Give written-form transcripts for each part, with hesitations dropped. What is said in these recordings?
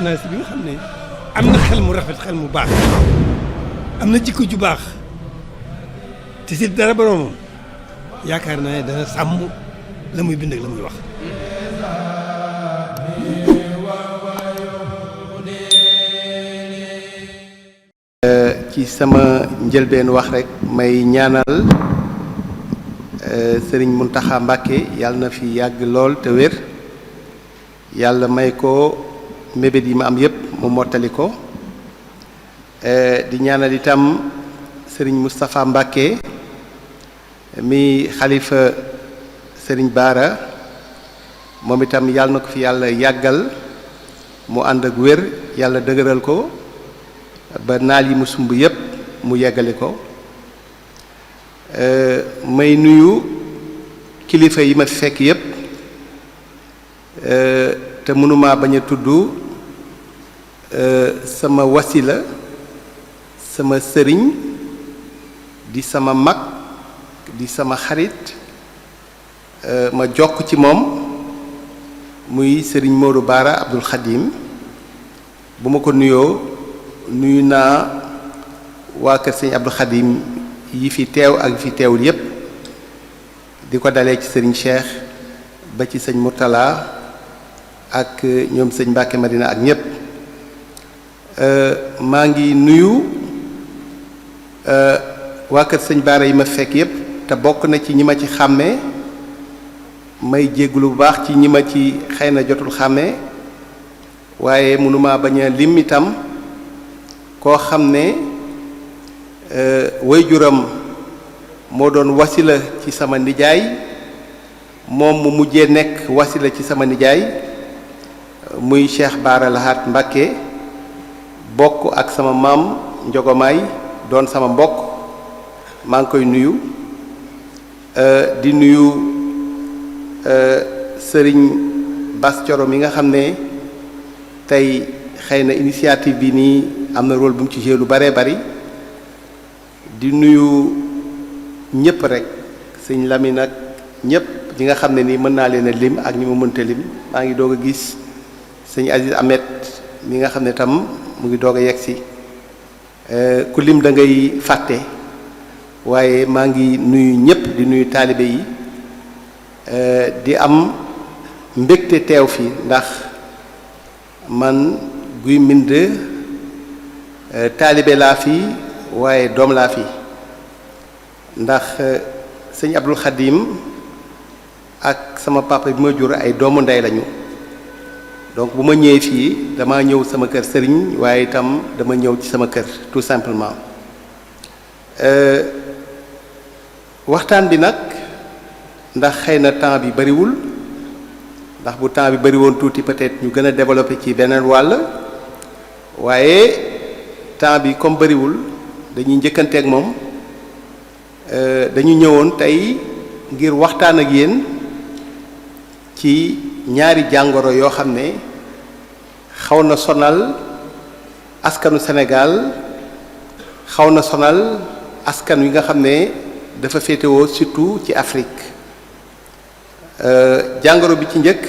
naa si bi nga xam ne am na xel mu rafet xel mu baax am na jikko ju baax te si dara boroomam yaakaar naa ne dana sàmm la muy bind ak la muy wax. ci sama njëlbeen wax rek may ñaanal sëriñ Muntaxa Mbàkke yàlla na fi yàgg lool te wér yàlla may ko mébét yi ma am yépp mu mottali ko di ñaanal itam sëriñ Moustapha Mbàkke mi xalifa sëriñ Baara moom itam yàlla na ko fi yàlla yàggal mu ànd ak wér yàlla dëgëral ko ba naal yi mu sumb yépp mu yeggale ko may nuyu kilifa yi ma fekk yépp te mënuma bañ a tudd sama wasila sama sëriñ di sama mag di sama xarit ma jokk ci moom muy sëriñ Modou Bara Abdoul Khadim bu ma ko nuyoo nuyu naa waa kër sëñ Abdou Khadim yi fi teew ak fi teewul yépp di ko dalee ci sëriñ Cheikh ba ci sëñ Mourtala ak ñoom sëñ Mbàkke Madina ak ñépp maa ngi nuyu waa kër sëñ Baara yi ma fekk yépp te bokk na ci ñi ma ci xàmmee may jégglu bu baax ci ñi ma ci xëy na jotul xàmmee waaye mënuma bañ a lim itam koo xam ne waajuram moo doon wasila ci sama nijaay moom mu mujjee nekk wasila ci sama nijaay muy Cheikh Bara Lahat Mbacké bokk ak sama maam Njogomaay doon sama mbokk maa ngi koy nuyu di nuyu sëriñ Bass Thioro mi nga xam ne tey xëy na initiative bi nii am na rôle bu mu ci joué lu baree bari di nuyu ñëpp rek sëñ Lamine ak ñëpp ñi nga xam ne nii mën naa leen a lim ak ñi ma mënta lim maa ngi doog a gis sëñ Aziz Ahmed mi nga xam ne tam mu ngi doog a yegg si ku lim da ngay fàtte waaye maa ngi nuyu ñëpp di nuyu taalibe yi di am mbégte teew fi ndax man Guy Mbind taalibe laa fi waaye doom laa fi ndax sëñ Abdul Xadim ak sama papa bi ma jur ay doomu ndey lañu donc bu ma ñëwee fii dama ñëw sama kër sëriñ waaye itam dama ñëw ci sama kër tout simplement waxtaan bi nag ndax xëy na temps bi bariwul ndax bu temps bi bari woon tuuti peut-être ñu gën a développer ci beneen wàll waaye temps bi comme bariwul dañuy njëkkanteeg moom dañu ñëwoon tey ngir waxtaan ak yéen ci ñaari jàngoro yoo xam ne xaw na sonal askanu Sénégal xaw na sonal askan wi nga xam ne dafa féetewoo surtout ci Afrique jàngoro bi ci njëkk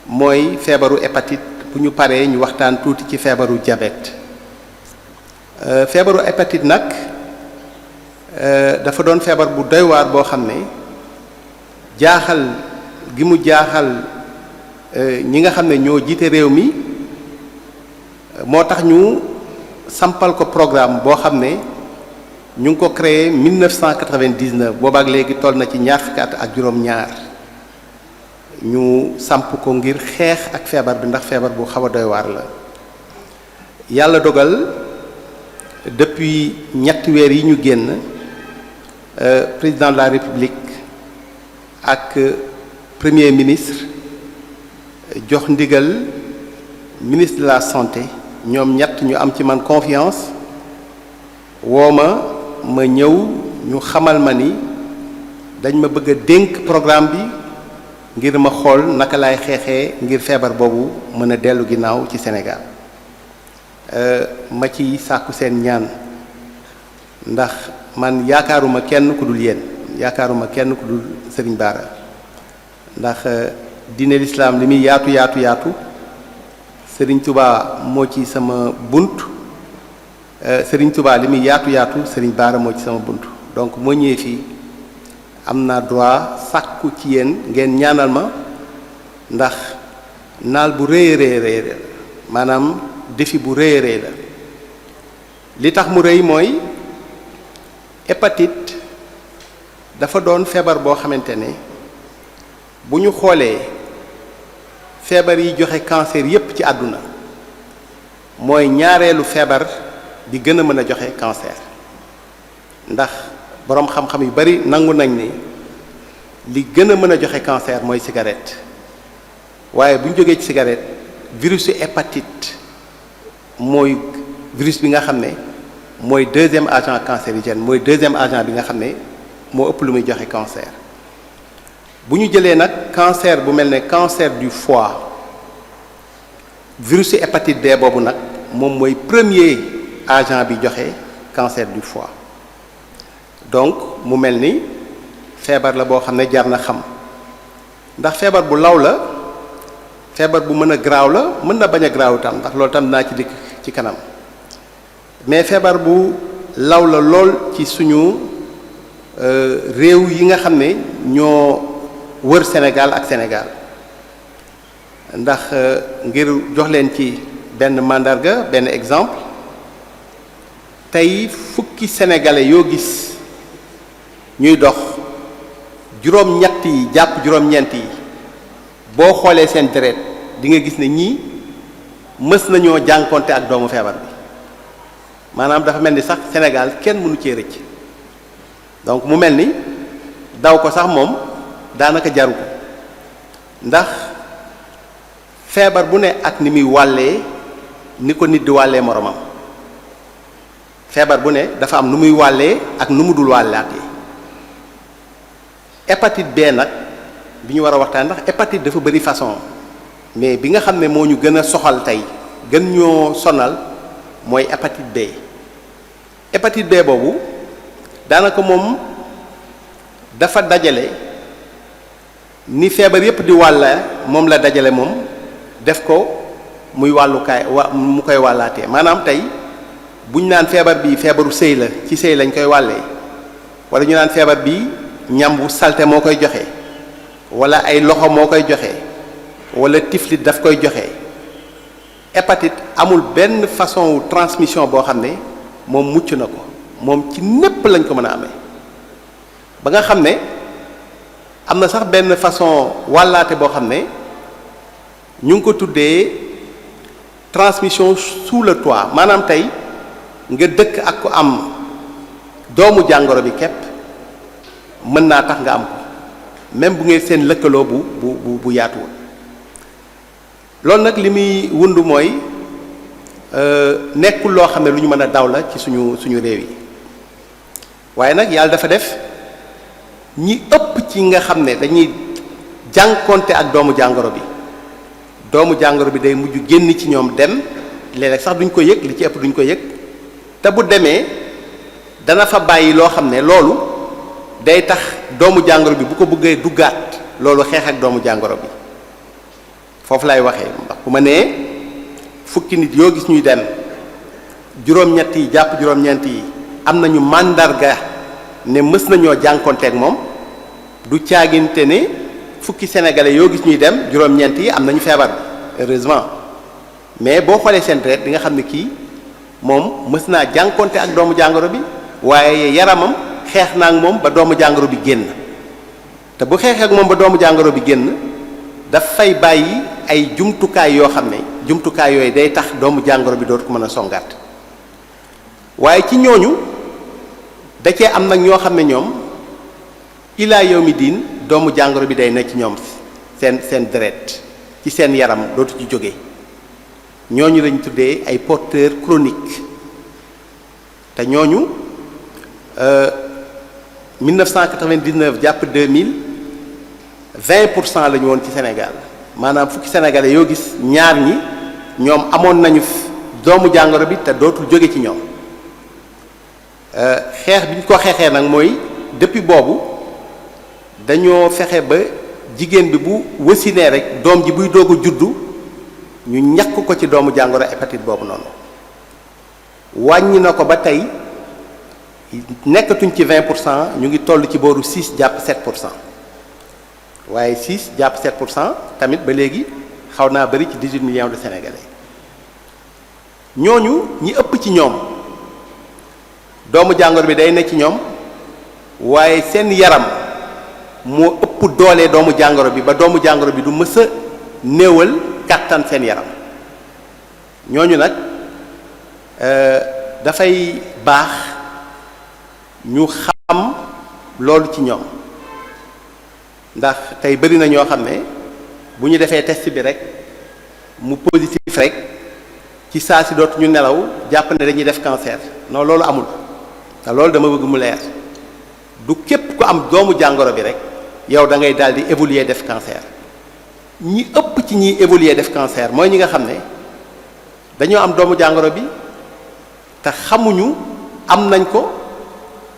mooy feebaru hépatite bu ñu paree ñu waxtaan tuuti ci feebaru diabète feebaru hépatite nag dafa doon feebar bu doy waar boo xam ne jaaxal gi mu jaaxal ñi nga xam ne ñoo jiite réew mi moo tax ñu sampal ko programme boo xam ne ñu ngi ko créé 1999 boobaak léegi toll na ci ñaar fukki at ak juróom-ñaar ñu samp ko ngir xeex ak feebar bi ndax feebar bu xaw a doy waar la yàlla dogal depuis ñetti weer yi ñu génn président de la république ak premier ministre jox ndigal ministre de la santé ñoom ñett ñu am ci man confiance woo ma ñëw ñu xamal ma ni dañ ma bëgg a dénk programme bi ngir ma xool naka laay xeexee ngir feebar boobu mën a dellu ginnaaw ci Sénégal ma ci sàkku seen ñaan ndax man yaakaaruma kenn ku dul yéen yaakaaruma kenn ku dul Serigne Bara ndax diine l'islam li muy yaatu Serigne Touba moo ci sama bunt Serigne Touba li muy yaatu yaatu Serigne Bara moo ci sama bunt donc moo ñëwee fii am naa droit sàkku ci yéen ngeen ñaanal ma ndax naal bu rëy rëy maanaam défi bu rëy rëy la li tax mu rëy mooy hépatite dafa doon feebar boo xamante ne bu ñu xoolee feebar yi joxe cancer yépp ci àdduna mooy ñaareelu feebar bi gën a mën a joxe cancer ndax boroom xam-xam yu bari nangu nañ ni li gën a mën a joxe cancer mooy cigarette waaye bu ñu jógee ci cigarette virusu hépatite mooy virus bi nga xam ne mooy deuxième agent cancérigène mooy deuxième agent bi nga xam ne moo ëpp lu muy joxe cancer bu ñu jëlee nag cancer bu mel ne cancer du foie virusu hépatite B boobu nag moom mooy premier agent bi joxe cancer du foie donc mu mel ni feebar la boo xam ne jar na xam ndax feebar bu law la feebar bu mën a garaaw la mën na bañ a garaaw tam ndax loolu tam naa ci dikk ci kanam mais feebar bu law la lool ci suñu réew yi nga xam ne ñoo wër Sénégal ak Sénégal ndax ngir jox leen ci benn mandarga benn exemple tey fukki sénégalais yoo gis ñuy dox juróom-ñett yi jàpp juróom-ñeent yi boo xoolee seen deret di nga gis ne ñii mës nañoo jànkonte ak doomu feebar bi maanaam dafa mel ni sax Sénégal kenn mënu cee rëcc donc mu mel ni daw ko sax moom daanaka jaru ko ndax feebar bu ne ak ni muy wàllee ni ko nit di wàllee moromam feebar bu ne dafa am nu muy wàllee ak nu mu dul wàllaatee hépatite B nag bi ñu war a waxtaan ndax hépatite dafa bari façon mais bi nga xam ne moo ñu gën a soxal tey gën ñoo sonal mooy hépatite B hépatite B boobu daanaka moom dafa dajale ni feebar yépp di wàlla moom la dajale moom def ko muy wàllukaay mu koy wàllaatee maanaam tey buñ naan feebar bi feebaru sëy la ci sëy lañ koy wàllee wala ñu naan feebar bi ñam bu salte moo koy joxe wala ay loxo moo koy joxe wala tiflit daf koy joxe hépatite amul benn façon transmission boo xam ne moom mucc na ko moom ci népp lañ ko mën a amee ba nga xam ne am na sax benn façon wàllaate boo xam ne ñu ngi ko tuddee transmission sous le toit maanaam tey nga dëkk ak ko am doomu jàngoro bi képp mën naa tax nga am ko même bu ngeen seen lëkkaloo bu yaatuwul loolu nag li muy wund mooy nekkul loo xam ne lu ñu mën a daw la ci suñu réew yi waaye nag yàlla dafa def ñi ëpp ci nga xam ne dañuy jànkonte ak doomu jàngoro bi day mujj génn ci ñoom dem léeg-léeg sax duñ ko yëg li ci ëpp duñ ko yëg te bu demee dana fa bàyyi loo xam ne loolu day tax doomu jàngoro bi bu ko bëggee duggaat loolu xeex ak doomu jàngoro bi foofu lay waxee ndax bu ma nee fukki nit yoo gis ñuy dem juróom-ñett yi jàpp juróom-ñeent yi am nañu màndarga ne mës nañoo jànkonteeg moom du caaginte ne fukki sénégalais yoo gis ñuy dem juróom-ñeent yi am nañu feebar bi heureusement mais boo xoolee seen deret di nga xam ne kii moom mës naa jànkonte ak doomu jàngoro bi waaye yaramam xeex naa ak moom ba doomu jàngoro bi génn te bu xeexee ak moom ba doomu jàngoro bi génn daf fay bàyyi ay jumtukaay yoo xam ne jumtukaay yooyu day tax doomu jàngoro bi dootu ko mën a songaat waaye ci ñooñu da cee am nag ñoo xam ne ñoom ilaa yawmi diin doomu jàngoro bi day nekk ci ñoom seen deret ci seen yaram dootu ci jóge ñooñu lañ tuddee ay porteurs chroniques te ñooñu 1999 jàpp 2000 20% la ñu woon ci Sénégal maanaam fukki sénégalais yoo gis ñaar ñi ñoom amoon nañu doomu jàngoro bi te dootul jóge ci ñoom xeex bi ñu ko xeexee nag mooy depuis boobu dañoo fexe ba jigéen bi bu wasinee rek doom ji buy doog a juddu ñu ñàkk ko ci doomu jàngoro hépatite boobu noonu wàññi na ko ba tey nekkatuñ ci 20% ñu ngi toll ci booru 6 jàpp 7% waaye 6 jàpp 7% tamit ba léegi xaw naa bari ci 18 millions de Sénégalais ñooñu ñi ëpp ci ñoom doomu jàngoro bi day ne ci ñoom waaye seen yaram moo ëpp doole doomu jàngoro bi ba doomu jàngoro bi du mës a néewal kàttan seen yaram ñooñu nag dafay baax ñu xam loolu ci ñoom ndax tey bari na ñoo xam ne bu ñu defee test bi rek mu positif rek ci saa si dootu ñu nelaw jàpp ne dañuy def cancer non loolu amul te loolu dama bëgg mu leer du képp ku am doomu jàngoro bi rek yow da ngay daal di évoluer def cancer ñi ëpp ci ñiy évoluer def cancer mooy ñi nga xam ne dañoo am doomu jàngoro bi te xamuñu am nañ ko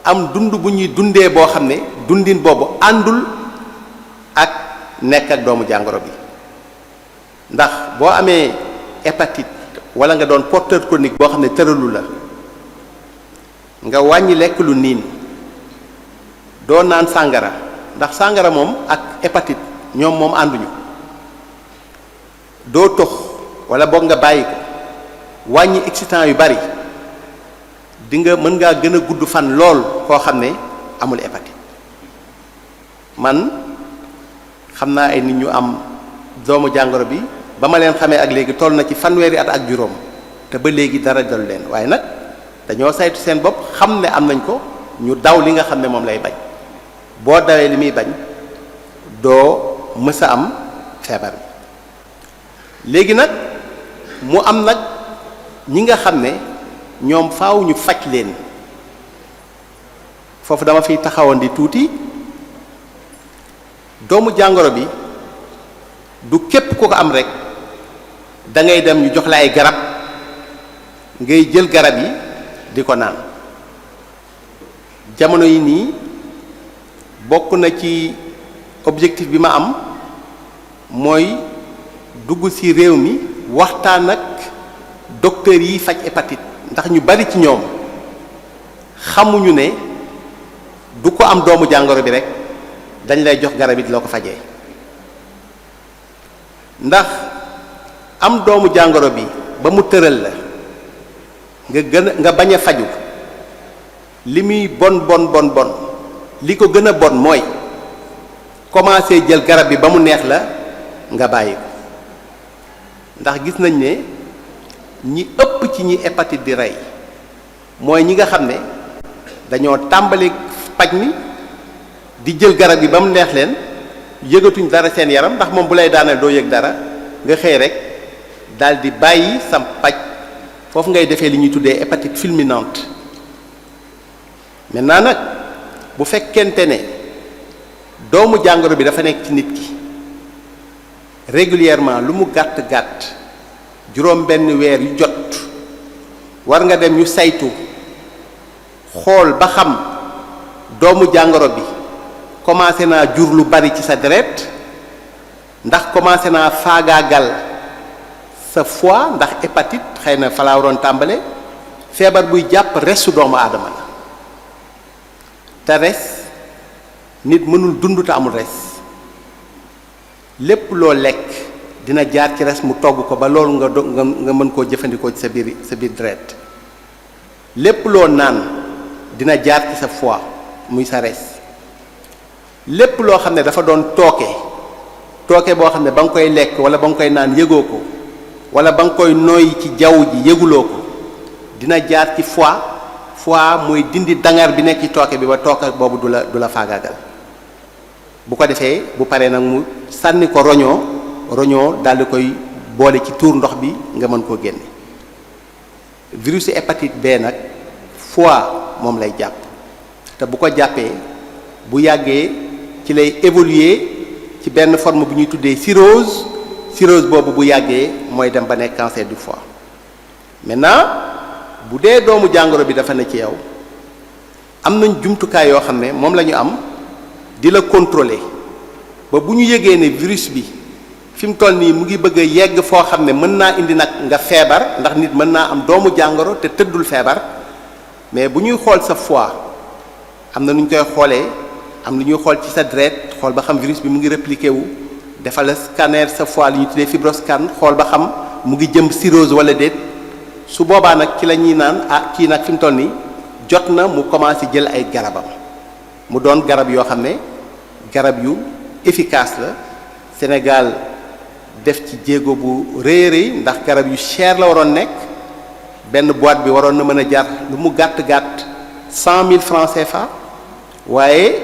am dund bu ñuy dundee boo xam ne dundin boobu àndul ak nekk ak doomu jàngoro bi ndax boo amee hépatite wala nga doon porteur chronique boo xam ne tëralu la nga wàññi lekk lu niin doo naan sàngara ndax sàngara moom ak hépatite ñoom moom ànduñu doo tox wala boog nga bàyyi ko wàññi excitant yu bari di nga mën ngaa gën a gudd fan lool koo xam ne amul hépatite man xam naa ay nit ñu am doomu jàngoro bi ba ma leen xamee ak léegi toll na ci fanweeri at ak juróom te ba léegi dara dal leen waaye nag dañoo saytu seen bopp xam ne am nañ ko ñu daw li nga xam ne moom lay bañ boo dawee li muy bañ doo mës a am feebar bi léegi nag mu am nag ñi nga xam ne ñoom faaw ñu faj leen foofu dama fiy taxawandi tuuti doomu jàngoro bi du képp ku ko am rek da ngay dem ñu jox la ay garab ngay jël garab yi di ko naan jamono yi nii bokk na ci objectif bi ma am mooy dugg ci réew mi waxtaan ak docteur yi faj hépatite ndax ñu bari ci ñoom xamuñu ne du ko am doomu jàngoro bi rek dañ lay jox garab yi di la ko fajee ndax am doomu jàngoro bi ba mu tëral la nga bañ a faju li muy bon li ko gën a bon mooy commencer jël garab bi ba mu neex la nga bàyyi ko ndax gis nañ ne ñi ëpp ci ñi hépatite di rey mooy ñi nga xam ne dañoo tàmbali paj mi di jël garab yi ba mu neex leen yëgatuñ dara seen yaram ndax moom bu lay daaneel doo yëg dara nga xëy rek daal di bàyyi sam paj foofu ngay defee li ñuy tuddee hépatite fulminante maintenant nag bu fekkente ne doomu jàngoro bi dafa nekk ci nit ki régulièrement lu mu gàtt juróom benn weer yu jot war nga dem ñu saytu xool ba xam doomu jàngoro bi commencé naa jur lu bari ci sa deret ndax commencé naa faagaagal sa foie ndax hépatite xëy na fa laa waroon tàmbale feebar buy jàpp restu doomu aadama la te res nit mënul dund te amul res lépp loo lekk dina jaar ci res mu togg ko ba loolu nga mën koo jëfandikoo ci sa biir deret lépp loo naan dina jaar ci sa foie muy sa res lépp loo xam ne dafa doon tooke boo xam ne ba nga koy lekk wala ba nga koy naan yëgoo ko wala ba nga koy noyyi ci jaww ji yëguloo ko dina jaar ci foie mooy dindi dangar bi nekk ci tooke bi ba tooke boobu du la faagaagal bu ko defee bu paree nag mu sànni ko roñoo daal di koy boole ci tuur ndox bi nga mën koo génne virus hépatite B nag foie moom lay jàpp te bu ko jàppee bu yàggee ci lay évoluer ci benn forme bu ñuy tuddee cirrhose boobu bu yàggee mooy dem ba nekk cancer du foie maintenant bu dee doomu jàngoro bi dafa ne ci yow am nañ jumtukaay yoo xam ne moom la ñu am di la contrôler ba bu ñu yëgee ne virus bi fi mu toll nii mu ngi bëgg a yegg foo xam ne mën naa indi nag nga feebar ndax nit mën naa am doomu jàngoro te tëddul feebar mais bu ñuy xool sa foie am na nu ñu koy xoolee am lu ñuy xool ci sa deret xool ba xam virus bi mu ngi répliqué wu defal la scanner sa foie li ñu tuddee fibroscan xool ba xam mu ngi jëm cirrhose wala déet su boobaa nag ci la ñuy naan kii nag fi mu toll nii jot na mu commencé jël ay garabam mu doon garab yoo xam ne garab yu efficace la Sénégal def ci jéego bu rëy rëy ndax garab yu cher la waroon nekk benn boîte bi waroon na mën a jar lu mu gàtt-gàtt 100 000 francs CFA waaye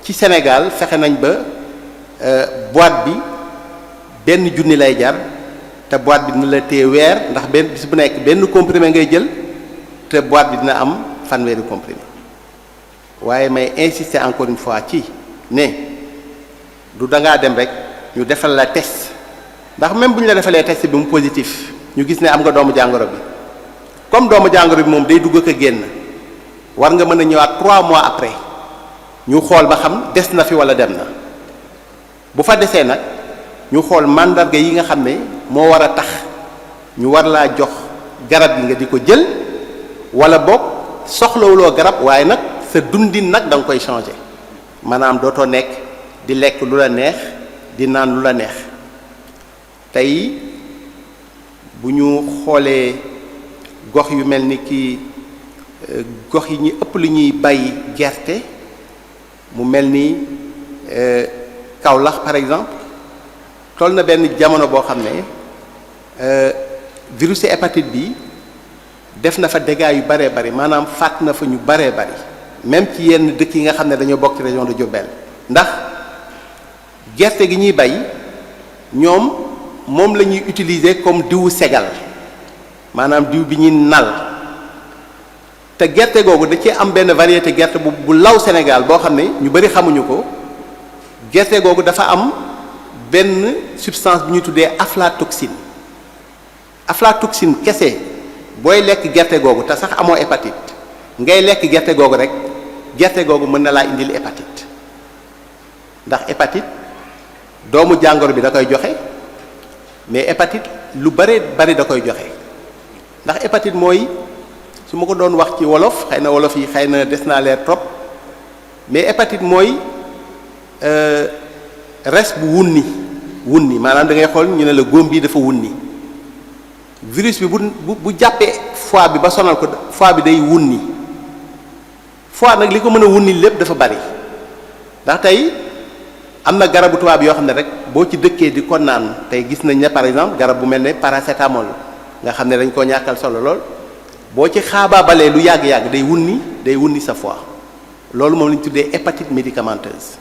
ci Sénégal fexe nañ ba boîte bi benn junni lay jar te boîte bi dina la téye weer ndax benn bis bu nekk benn comprimé ngay jël te boîte bi dina am fanweeri comprimé waaye may insister encore une fois ci ne du dangaa dem rek ñu defal la test ndax même bu ñu la defalee test bi mu positif ñu gis ne am nga doomu jàngoro bi comme doomu jàngoro bi moom day dugg ak a génn war nga mën a ñëwaat 3 mois après ñu xool ba xam des na fi wala dem na bu fa desee nag ñu xool mandarga yi nga xam ne moo war a tax ñu war laa jox garab gi nga di ko jël wala boog soxlawuloo garab waaye nag sa dundin nag da nga koy changer maanaam dootoo nekk di lekk lu la neex di naan lu la neex tey bu ñu xoolee gox yu mel ni ki gox yi ñu ëpp lu ñuy bay gerte mu mel ni Kaolack par exemple toll na benn jamono boo xam ne virus hépatite bi def na fa dégâts yu baree bari maanaam faat na fa ñu baree bari même ci yenn dëkk yi nga xam ne dañoo bokk ci région de Diourbel ndax gerte gi ñuy bay ñoom moom la ñuy utiliser comme diwu segal maanaam diw bi ñuy nal te gerte googu da ci am benn variété gerte bu law Sénégal boo xam ne ñu bari xamuñu ko gerte googu dafa am benn substance bu ñuy tuddee aflatoxine aflatoxine kese booy lekk gerte googu te sax amoo hépatite ngay lekk gerte googu rek gerte googu mën na laa indil hépatite ndax hépatite doomu jàngoro bi da koy joxe mais hépatite lu bare bari da koy joxe ndax hépatite mooy su ma ko doon wax ci wolof xëy na wolof yi xëy na des naa leer trop mais hépatite mooy res bu wunni maanaam da ngay xool ñu ne la góom bii dafa wunni virus bi bu jàppee foie bi ba sonal ko foie bi day wunni foie nag li ko mën a wunni lépp dafa bari ndax tey am na garabu tubaab yoo xam ne rek boo ci dëkkee di ko naan tey gis nañ ne par exemple garab bu mel ne paracétamol nga xam ne dañ koo ñàkkal solo lool boo ci xaabaabalee lu yàgg-yàgg day wunni sa foie loolu moom la ñu tuddee hépatite médicamenteuse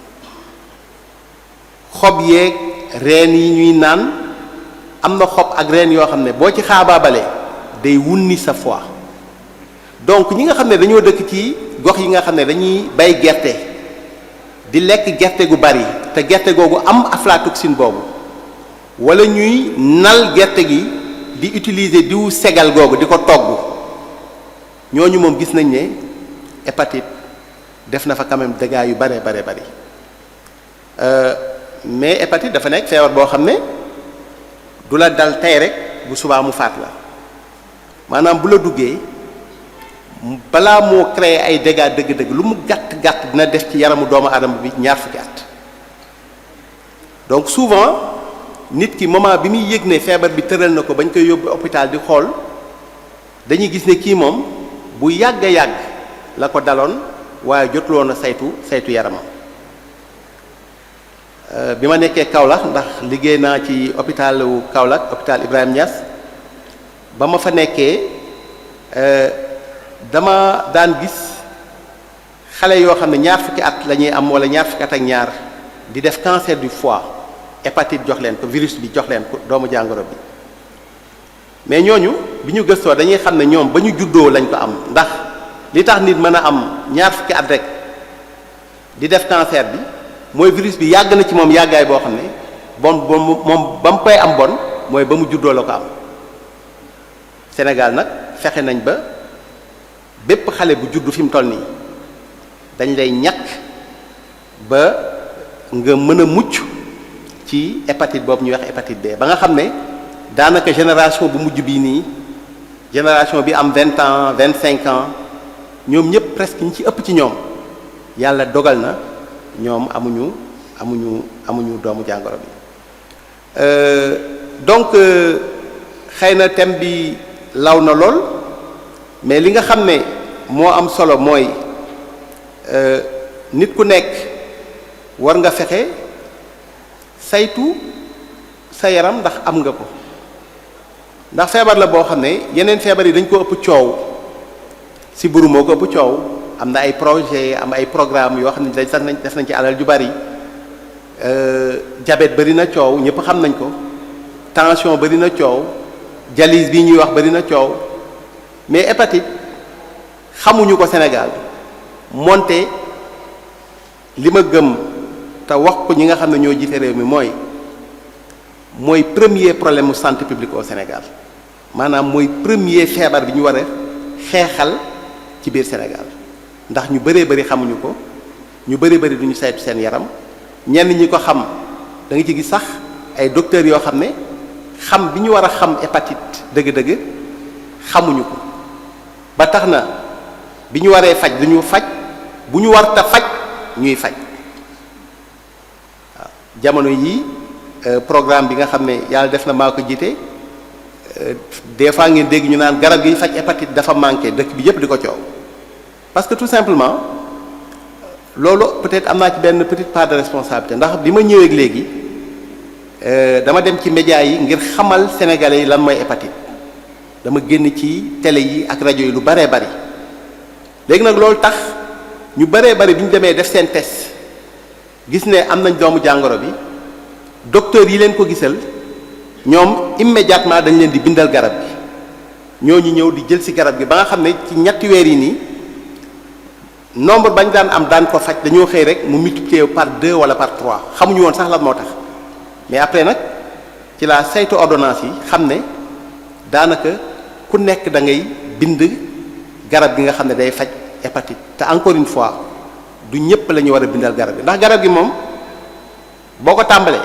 xob yeeg reen yi ñuy naan am na xob ak reen yoo xam ne boo ci xaabaabalee day wunni sa foie donc ñi nga xam ne dañoo dëkk ci gox yi nga xam ne dañuy bay gerte di lekk gerte gu bari te gerte googu am aflatoxine boobu wala ñuy nal gerte gi di utiliser diwu segal googu di ko togg ñooñu moom gis nañ ne hépatite def na fa quand même dégâts yu bare bari mais hépatite dafa nekk feebar boo xam ne du la dal tey rek bu subaa mu faat la maanaam bu la duggee balaa moo créer ay dégâts dëgg-dëgg lu mu gàtt dina def ci yaramu doomu aadama bi ñaar fukki at donc souvent nit ki moment bi muy yëg ne feebar bi tëral na ko bañ koy yóbbu hôpital di xool dañuy gis ne kii moom bu yàgg a yàgg la ko daloon waaye jotuloon a saytu yaramam bi ma nekkee Kaolack ndax liggéey naa ci hôpitalu Kaolack hôpital Ibrahima Niass ba ma fa nekkee dama daan gis xale yoo xam ne ñaar fukki at la ñuy am wala ñaar fukki at ak ñaar di def cancer du foie hépatite jox leen ko virus bi jox leen ko doomu jàngoro bi mais ñooñu bi ñu gëstoo dañuy xam ne ñoom ba ñu juddoo lañ ko am ndax li tax nit mën a am ñaar fukki at rek di def cancer bi mooy virus bi yàgg na ci moom yàggaay boo xam ne moom ba mu koy am bon mooy ba mu juddoo la ko am Sénégal nag fexe nañ ba bépp xale bu juddu fi mu toll nii dañ lay ñàkk ba nga mën a mucc ci hépatite boobu ñuy wax hépatite B ba nga xam ne daanaka génération bu mujj bii nii génération bi am 20 ans 25 ans ñoom ñëpp presque ñi ci ëpp ci ñoom yàlla dogal na ñoom amuñu doomu jàngoro bi donc xëy na thème bi law na lool mais li nga xam ne moo am solo mooy nit ku nekk war nga fexe saytu sa yaram ndax am nga ko ndax feebar la boo xam ne yeneen feebar yi dañ ko ëpp coow sibiru moo ko ëpp coow am na ay projet am ay programme yoo xam ne def nañ ci alal ju bari diabète bari na coow ñëpp xam nañ ko tension bari na coow dialyse bi ñuy wax bari na coow mais hépatite xamuñu ko Sénégal moonte li ma gëm te wax ko ñi nga xam ne ñoo jiite réew mi mooy premier problème mu santé publique au Sénégal maanaam mooy premier feebar bi ñu war a xeexal ci biir Sénégal ndax ñu bëree bëri xamuñu ko ñu bëree bëri duñu saytu seen yaram ñenn ñi ko xam da nga ci gis sax ay docteurs yoo xam ne xam bi ñu war a xam hépatite dëgg-dëgg xamuñu ko ba tax na bi ñu waree faj duñu faj bu ñu warta faj ñuy faj waaw jamono yii programme bi nga xam ne yàlla def na maa ko jiite des fois ngeen dégg ñu naan garab yi faj hépatite dafa manqué dëkk bi yépp di ko coow parce que tout simplement loolu peut-être am naa ci benn petite part de responsabilité ndax bi ma ñëwee léegi dama dem ci médias yi ngir xamal sénégalais yi lan mooy hépatite dama génn ci télé yi ak rajo yi lu baree bari léegi nag loolu tax ñu baree bari bi ñu demee def seen test gis ne am nañ doomu jàngoro bi docteur yi leen ko gisal ñoom immédiatement dañ leen di bindal garab gi ñooñu ñëw di jël ci garab gi ba nga xam ne ci ñetti weer yi nii nombre bañ daan ko faj dañoo xëy rek mu multiplier par 2 wala par 3 xamuñu woon sax lan moo tax mais après nag ci la saytu ordonnance yi xam ne daanaka ku nekk da ngay bind garab gi nga xam ne day faj hépatite te encore une fois du ñëpp la ñu war a bindal garab gi ndax garab gi moom boo ko tàmbalee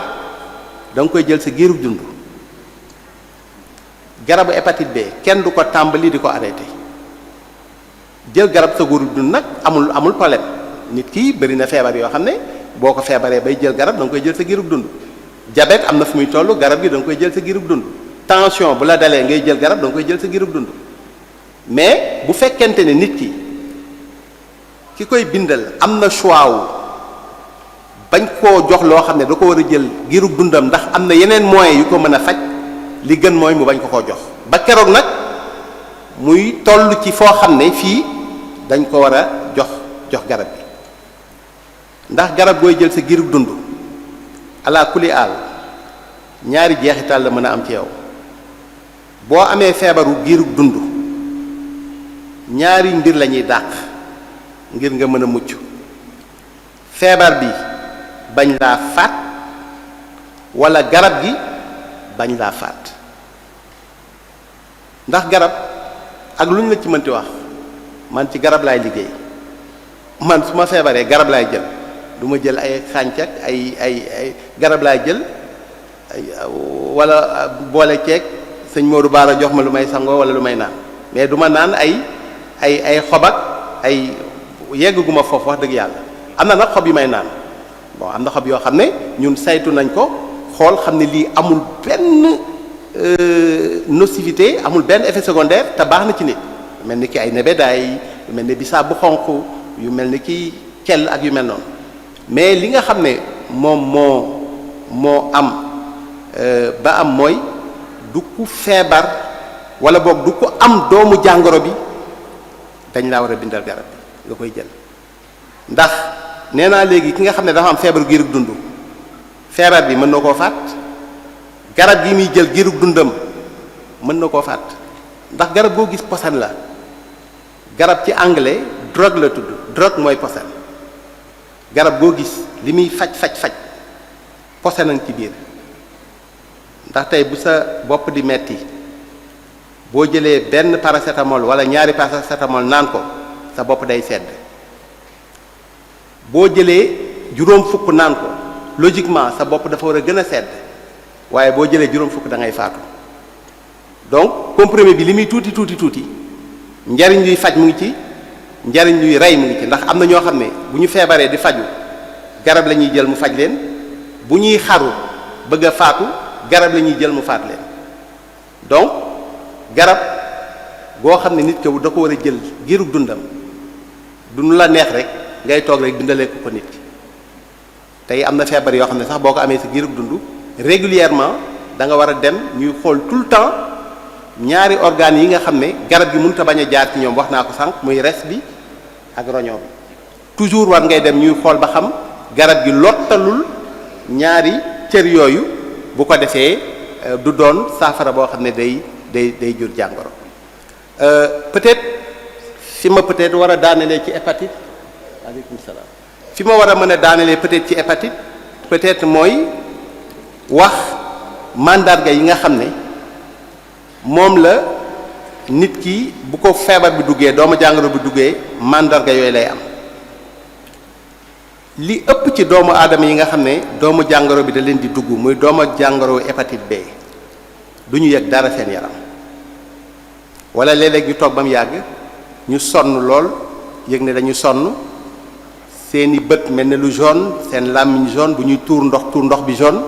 da nga koy jël sa giirug dund garabu hépatite B kenn du ko tàmbali di ko arrêté jël garab sa giirug dund nag amul problème nit ki bëri na feebar yoo xam ne boo ko feebaree bay jël garab da nga koy jël sa giirug dund diabète am na fu muy toll garab gi da nga koy jël sa giirug dund tension bu la dalee ngay jël garab da nga koy jël sa giirug dund mais bu fekkente ne nit ki koy bindal am na choix wu bañ koo jox loo xam ne da ko war a jël giirug dundam ndax am na yeneen moyens yu ko mën a faj li gën mooy mu bañ ko koo jox ba keroog nag muy toll ci foo xam ne fii dañ ko war a jox garab bi ndax garab gooy jël sa giirug dund ala kuli aal ñaari jeexital la mën a am ci yow boo amee feebaru giirug dund ñaari mbir la ñuy dàq ngir nga mën a mucc feebar bi bañ laa faat walla garab gi bañ laa faat ndax garab ak lu ñu la ci mënti wax man ci garab laay liggéey man su ma feebaree garab laay jël du ma jël ay xànc ak ay garab laay jël walla boole ceeg sëñ Modou Baara jox ma lu may sangoo walla lu may naan mais du ma naan ay xob ak ay yegguma foofu wax dëgg yàlla am na nag xob yi may naan bon am na xob yoo xam ne ñun saytu nañ ko xool xam ne lii amul benn nocivité amul benn effet secondaire te baax na ci nit yu mel ni ki ay nebedaay yu mel ni bisaab bu xonq yu mel ni ki kell ak yu mel noonu mais li nga xam ne moom moo am ba am mooy du ku feebar wala boog du ko am doomu jàngoro bi dañ laa war a bindal garab bi nga koy jël ndax nee naa léegi ki nga xam ne dafa am feebar giirug dund feebar bi mën na koo faat garab gi muy jël giirug dundam mën na koo faat ndax garab boo gis posan la garab ci anglais drogue la tudd drogue mooy posan garab boo gis li muy faj posanan ci biir ndax tey bu sa bopp di metti boo jëlee benn paracétamol wala ñaari paracétamol naan ko sa bopp day sedd boo jëlee juróom fukk naan ko logiquement sa bopp dafa war a gën a sedd waaye boo jëlee juróom fukk da ngay faatu donc comprimé bi li muy tuuti njariñ luy faj mu ngi ci njariñ luy rey mu ngi ci ndax am na ñoo xam ne bu ñu feebaree di faju garab la ñuy jël mu faj leen bu ñuy xaru bëgg a faatu garab la ñuy jël mu faat leen donc garab goo xam ne nit ko da ko war a jël giirug dundam du nu la neex rek ngay toog rek bindalee ko nit ki tey am na feebar yoo xam ne sax boo ko amee sa giirug dund régulièrement da nga war a dem ñuy xool tout le temps ñaari organes yi nga xam ne garab gi mënut a bañ a jaar ci ñoom wax naa ko sànq muy res bi ak roñoo bi toujours war ngay dem ñuy xool ba xam garab gi lottalul ñaari cër yooyu bu ko defee du doon saafara boo xam ne day jur jàngoro peut-être fi ma peut-être war a daanelee ci hépatite aleykum salaam fi ma war a mën a daanelee peut-être ci hépatite peut-être mooy wax mandarga yi nga xam ne moom la nit ki bu ko feebar bi duggee doomu jàngoro bi duggee mandarga yooyu lay am li ëpp ci doomu aadama yi nga xam ne doomu jàngoro bi da leen di dugg muy doomu jàngoro hépatite B du ñu yëg dara seen yaram wala léeg-léeg ñu toog ba mu yàgg ñu sonn lool yëg ne dañu sonn seeni bët mel ne lu jaune seen làmmiñ jaune bu ñuy tuur ndox bi jaune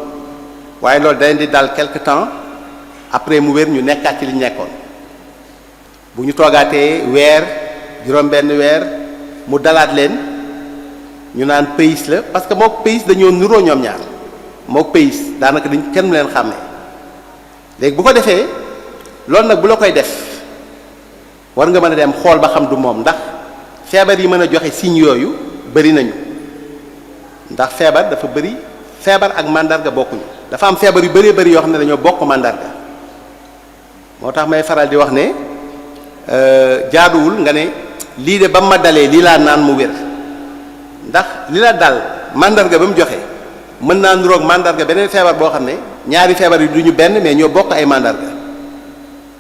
waaye loolu da leen di dal quelque temps après mu wér ñu nekkaat ci li ñu nekkoon bu ñu toogaatee weer juróom-benn weer mu dalaat leen ñu naan pays la parce que mook pays dañoo nuroo ñoom ñaar mook pays daanaka dañ kenn mu leen xàmmee léegi bu ko defee loolu nag bu la koy def war nga mën a dem xool ba xam du moom ndax feebar yi mën a joxe signes yooyu bari nañu ndax feebar dafa bari feebar ak mandarga bokkuñu dafa am feebar yu bëree bëri yoo xam ne dañoo bokk mandarga moo tax may faral di wax ne jaaduwul nga ne lii de ba ma dalee lii laa naan mu wér ndax li la dal mandarga ba mu joxe mën naa nuroog mandarga beneen feebar boo xam ne ñaari feebar yi du ñu benn mais ñoo bokk ay mandarga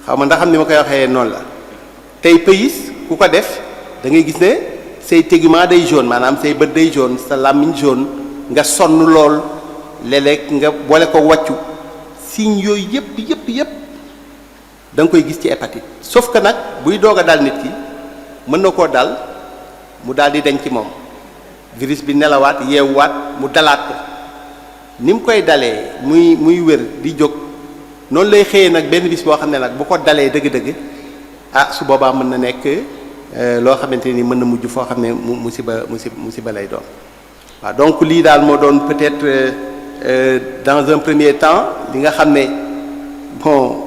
xaw ma ndax xam ni ma koy waxee noonu la tey pays ku ko def da ngay gis ne say tégument day jaune maanaam say bët day jaune sa làmmiñ jaune nga sonn lool léeg-léeg nga boole ko wàccu signes yooyu yëpp da nga koy gis ci hépatite sauf que nag buy doog a dal nit ki mën na koo dal mu daal di deñ ci moom virus bi nelawaat yeewuwaat mu dalaat ko ni mu koy dalee muy wér di jóg noonu lay xëyee nag benn bis boo xam ne nag bu ko dalee dëgg-dëgg su boobaa mën na nekk loo xamante ni mën na mujj foo xam ne musiba lay doon waaw donc lii daal moo doon peut-être dans un premier temps li nga xam ne bon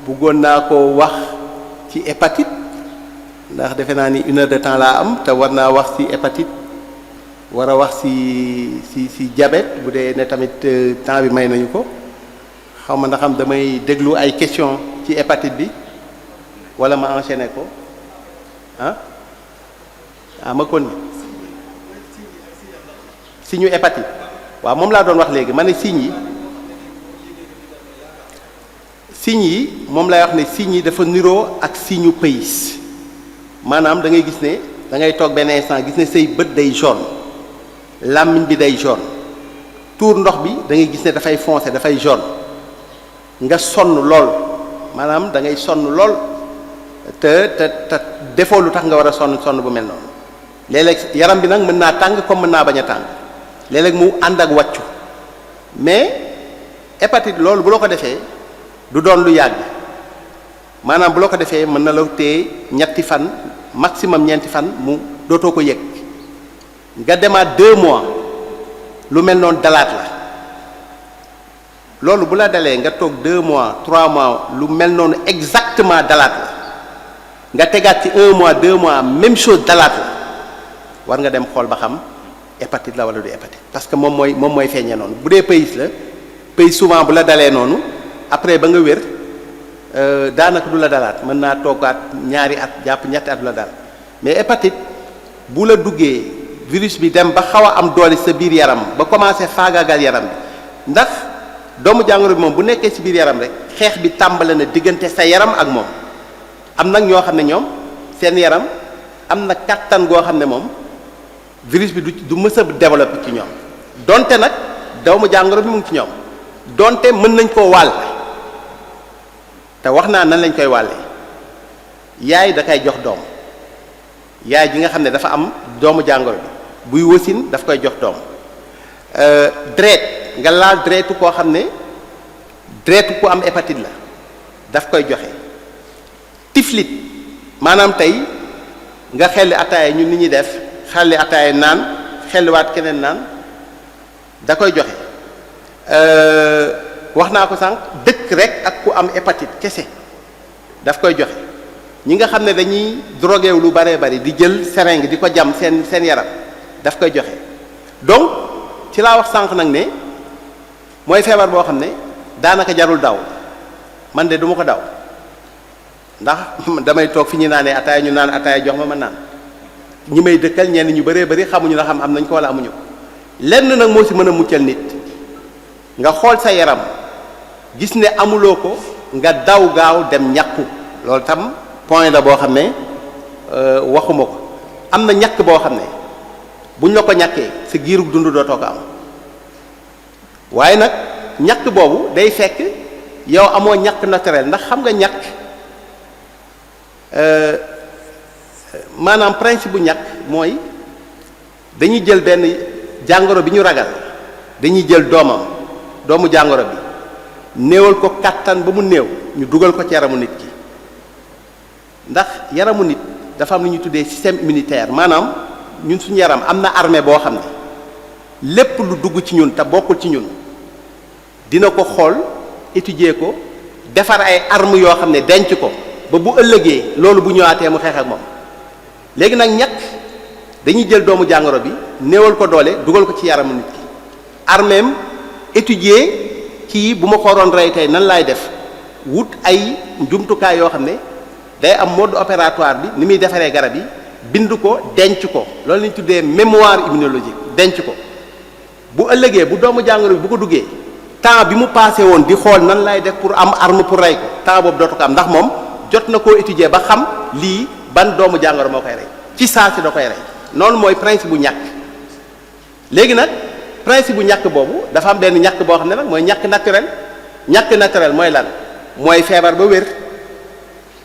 bëggoon naa ko wax ci hépatite ndax defe naa ni 1 heure de temps laa am te war naa wax ci hépatite war a wax ci diabète bu dee ne tamit temps bi may nañu ko xaw ma ndax am damay déglu ay questions ci hépatite bi wala ma enchaîner ko ma kon signe hépatite waaw moom laa doon wax léegi ma ne signes yi moom lay wax ne signes yi dafa niroo ak signe pays maanaam da ngay gis ne da ngay toog benn instant gis ne say bët day jaune làmmiñ bi day jaune tuur ndox bi da ngay gis ne dafay foncé dafay jaune nga sonn lool maanaam da ngay sonn lool te defoo lu tax nga war a sonn bu mel noonu léeg-léeg yaram bi nag mën naa tàng comme mën naa bañ a tàng léeg-léeg mu ànd ak wàccu mais hépatite loolu bu la ko defee du doon lu yàgg maanaam bu la ko defee mën na la téye ñetti fan maximum ñeenti fan mu dootoo ko yëg nga demaat 2 mois lu mel noonu dalaat la loolu bu la dalee nga toog 2 mois 3 mois lu mel noonu exactement dalaat la nga tegaat ci 1 mois 2 mois même chose dalaat la war nga dem xool ba xam hépatite la wala du hépatite parce que moom mooy feeñee noonu bu dee pays la pays souvent bu la dalee noonu après ba nga wér daanaka du la dalaat mën naa toogaat ñaari at jàpp ñetti at du la dal mais hépatite bu la duggee virus bi dem ba xaw a am doole sa biir yaram ba commencé faagaagal yaram bi ndax doomu jàngoro bi moom bu nekkee ci biir yaram rek xeex bi tàmbale na diggante sa yaram ak moom am nag ñoo xam ne ñoom seen yaram am na kattan goo xam ne moom virus bi du mës a développé ci ñoom donte nag doomu jàngoro bi mu ngi ci ñoom donte mën nañ koo wàll te wax naa nan lañ koy wàlle yaay da koy jox doom yaay ji nga xam ne dafa am doomu jàngoro bi buy wasin daf koy jox doom deret nga laal deretu koo xam ne deretu ku am hépatite la daf koy joxe tiflit maanaam tey nga xelli ataaya ñun ni ñuy def xelli ataaya naan xelliwaat keneen naan da koy joxe wax naa ko sànq dëkk rek ak ku am hépatite kese daf koy joxe ñi nga xam ne dañuy drogué wu lu baree bari di jël seringue di ko jam seen yaram daf koy joxe donc ci laa wax sànq nag ne mooy feebar boo xam ne daanaka jarul daw man de duma ko daw ndax damay toog fi ñu naanee ataaya ñu naan ataaya jox ma naan ñi may dëkkal ñenn ñu bëree bëri xamuñu na xam am nañ ko wala amuñu ko lenn nag moo ci mën a muccal nit nga xool sa yaram gis ne amuloo ko nga daw gaaw dem ñàkku loolu tam point la boo xam ne waxuma ko am na ñàkk boo xam ne buñ la ko ñàkkee sa giirug dund dootoo ko am waaye nag ñàkk boobu day fekk yow amoo ñàkk naturel ndax xam nga ñàkk maanaam principe bu ñàkk mooy dañuy jël benn jàngoro bi ñu ragal dañuy jël doomu jàngoro bi néewal ko kàttan ba mu néew ñu dugal ko ci yaramu nit ki ndax yaramu nit dafa am lu ñuy tuddee système immunitaire maanaam ñun suñu yaram am na armée boo xam ne lépp lu dugg ci ñun te bokkul ci ñun dina ko xool étudier ko defar ay armes yoo xam ne denc ko ba bu ëllëgee loolu bu ñëwaatee mu xeex ak moom léegi nag ñàkk dañuy jël doomu jàngoro bi néewal ko doole dugal ko ci yaramu nit ki armeem étudier kii bu ma ko waroon rey tey nan laay def wut ay jumtukaay yoo xam ne day am mode opératoire bi ni muy defaree garab yi bind ko denc ko loolu lañu tuddee mémoire immunologique denc ko bu ëllëgee bu doomu jàngoro bi bu ko duggee temps bi mu passé woon di xool nan lay def pour am arme pour rey ko temps boobu dootu ko am ndax moom jot na koo étudier ba xam lii ban doomu jàngoro moo koy rey ci saa si da koy rey noonu mooy principe bu ñàkk léegi nag principe bu ñàkk boobu dafa am benn ñàkk boo xam ne nag mooy ñàkk naturel mooy lan mooy feebar ba wér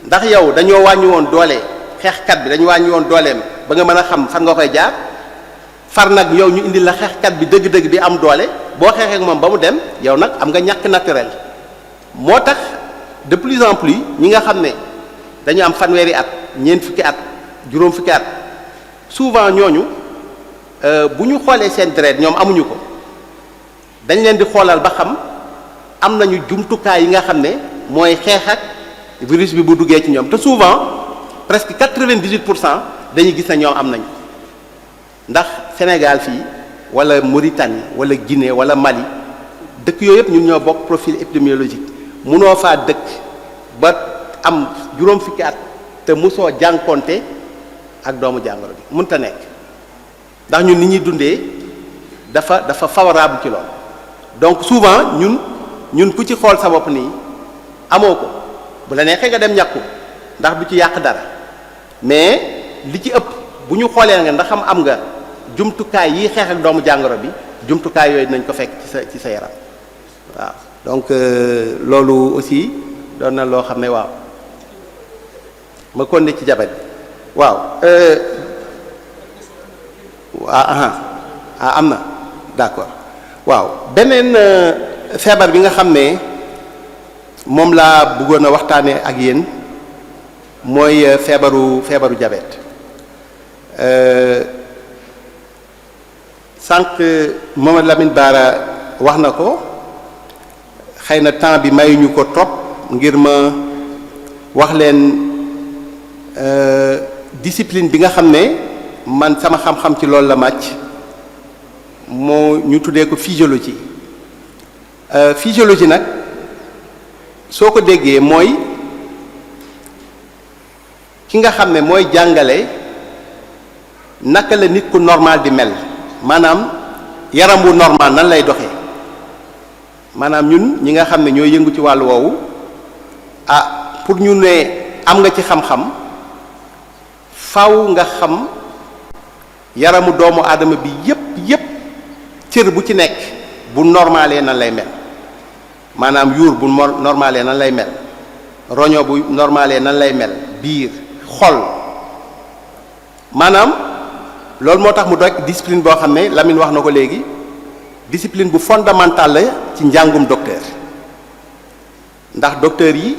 ndax yow dañoo wàññi woon doole xeexkat bi dañu wàññi woon dooleem ba nga mën a xam fan nga koy jaar far nag yow ñu indi la xeexkat bi dëgg-dëgg bi am doole boo xeexee ak moom ba mu dem yow nag am nga ñàkk naturel moo tax de plus en plus ñi nga xam ne dañu am fanweeri at ñeent fukki at juróom fukki at souvent ñooñu bu ñu xoolee seen deret ñoom amuñu ko dañ leen di xoolal ba xam am nañu jumtukaay yi nga xam ne mooy xeex ak virus bi bu duggee ci ñoom te souvent presque 98% dañuy gis ne ñoom am nañ ndax Sénégal fii wala Mauritanie wala Guinée wala Mali dëkk yooyu yëpp ñun ñoo bokk profil épidémiologique munoo faa dëkk ba am juróom fukki at te musoo jànkonte ak doomu jàngoro bi mënta nekk ndax ñun ni ñuy dundee dafa favorable ci loolu donc souvent ñun ku ci xool sa bopp nii amoo ko bu la neexee nga dem ñàkku ndax du ci yàq dara mais li ci ëpp bu ñu xoolee nga ndax am nga jumtukaay yi xeex ak doomu jàngoro bi jumtukaay yooyu nañ ko fekk ci sa yaram waaw donc loolu aussi doon na loo xam ne waaw ma kon ne ci jabet waaw am na d'accord waaw beneen feebar bi nga xam ne moom laa bëggoon a waxtaanee ak yéen mooy feebaru jabet sànq Mamadou Lamine Bara wax na ko xëy na temps bi mayuñu ko trop ngir ma wax leen discipline bi nga xam ne man sama xam-xam ci loolu la màcc moo ñu tuddee ko physiologie physiologie nag soo ko déggee mooy ki nga xam ne mooy jàngale naka la nit ku normal di mel maanaam yaram wu normal nan lay doxee maanaam ñun ñi nga xam ne ñooy yëngu ci wàllu woowu pour ñu ne am nga ci xam-xam faw nga xam yaramu doomu aadama bi yépp cër bu ci nekk bu normalee nan lay mel maanaam yuur bu normalee nan lay mel roño bu normalee nan lay mel biir xol maanaam loolu moo tax mu doon discipline boo xam ne Lamine wax na ko léegi discipline bu fondamentale la ci njàngum docteur ndax docteur yi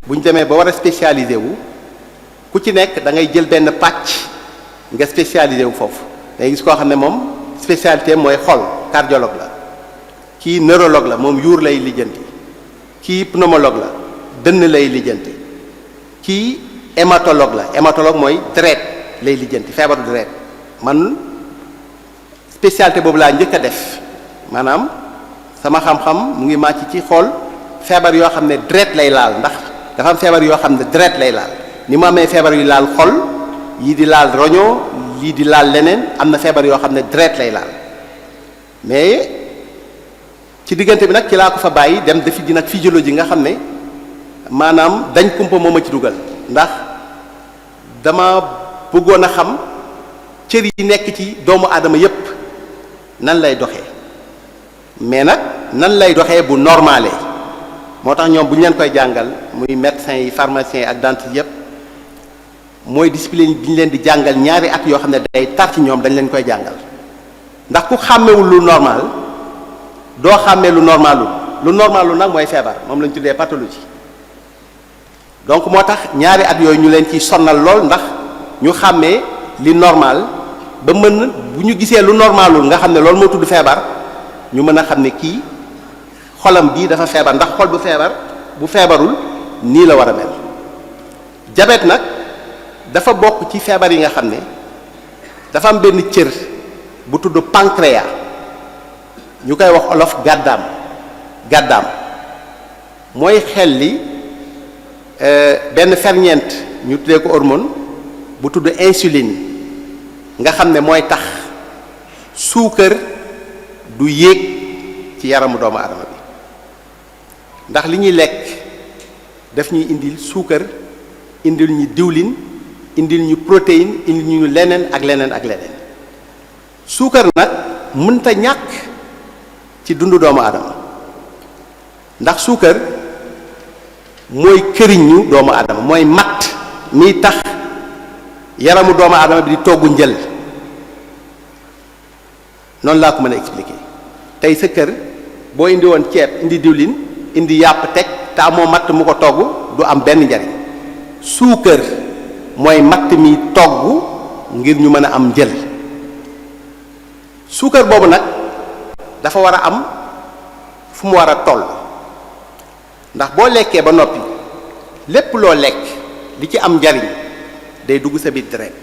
bu ñu demee ba war a spécialisé wu ku ci nekk da ngay jël benn pàcc nga spécialisé wu foofu day gis koo xam ne moom spécialité mooy xol cardiologue la kii neurologue la moom yuur lay lijjanti kii pneumologue la dënn lay lijjanti kii hématologue la hématologue mooy deret lay lijjanti feebaru deret man spécialité boobu laa njëkk a def maanaam sama xam-xam mu ngi màcc ci xool feebar yoo xam ne deret lay laal ndax dafa am feebar yoo xam ne deret lay laal ni mu amee feebar yu laal xol yii di laal roño lii di laal leneen am na feebar yoo xam ne deret lay laal mais ci diggante bi nag ci laa ko fa bàyyi dem defi ji nag physiologie nga xam ne maanaam dañ kumpa moo ma ci dugal ndax dama bëggoon a xam cër yi nekk ci doomu aadama yépp nan lay doxee mais nag nan lay doxee bu normalé moo tax ñoom bu ñu leen koy jàngal muy médecins yi pharmaciens yi ak dentistes yépp mooy discipline bi ñu leen di jàngal ñaari at yoo xam ne day tar ci ñoom dañ leen koy jàngal ndax ku xàmmewul lu normal doo xàmmee lu normalul nag mooy feebar moom lañ tuddee pathologie donc moo tax ñaari at yooyu ñu leen ciy sonnal lool ndax ñu xàmmee li normal ba mën bu ñu gisee lu normalul nga xam ne loolu moo tudd feebar ñu mën a xam ne kii xolam bii dafa feebar ndax xol bu feebarul nii la war a mel diabète nag dafa bokk ci feebar yi nga xam ne dafa am benn cër bu tudd pancréas ñu koy wax olof gàddaam mooy xel li benn ferñeent ñu tuddee ko hormone bu tudd insuline nga xam ne mooy tax suukar du yéeg ci yaramu doomu aadama bi ndax li ñuy lekk daf ñuy indil suukar indil ñu diwlin indil ñu protéine indil ñu leneen ak leneen ak leneen suukar nag mënta ñàkk ci dundu doomu aadama ndax suukar mooy këriñu doomu aadama mooy matt miy tax yaramu doomu aadama bi di toggu njël noonu laa ko mën a expliquer tey sa kër boo indi woon ceeb indi diwlin indi yàpp teg te amoo matt mu ko togg du am benn njariñ suukar mooy matt mi togg ngir ñu mën a am njël suukar boobu nag dafa war a am fu mu war a toll ndax boo lekkee ba noppi lépp loo lekk li ci am njariñ day dugg sa biir deret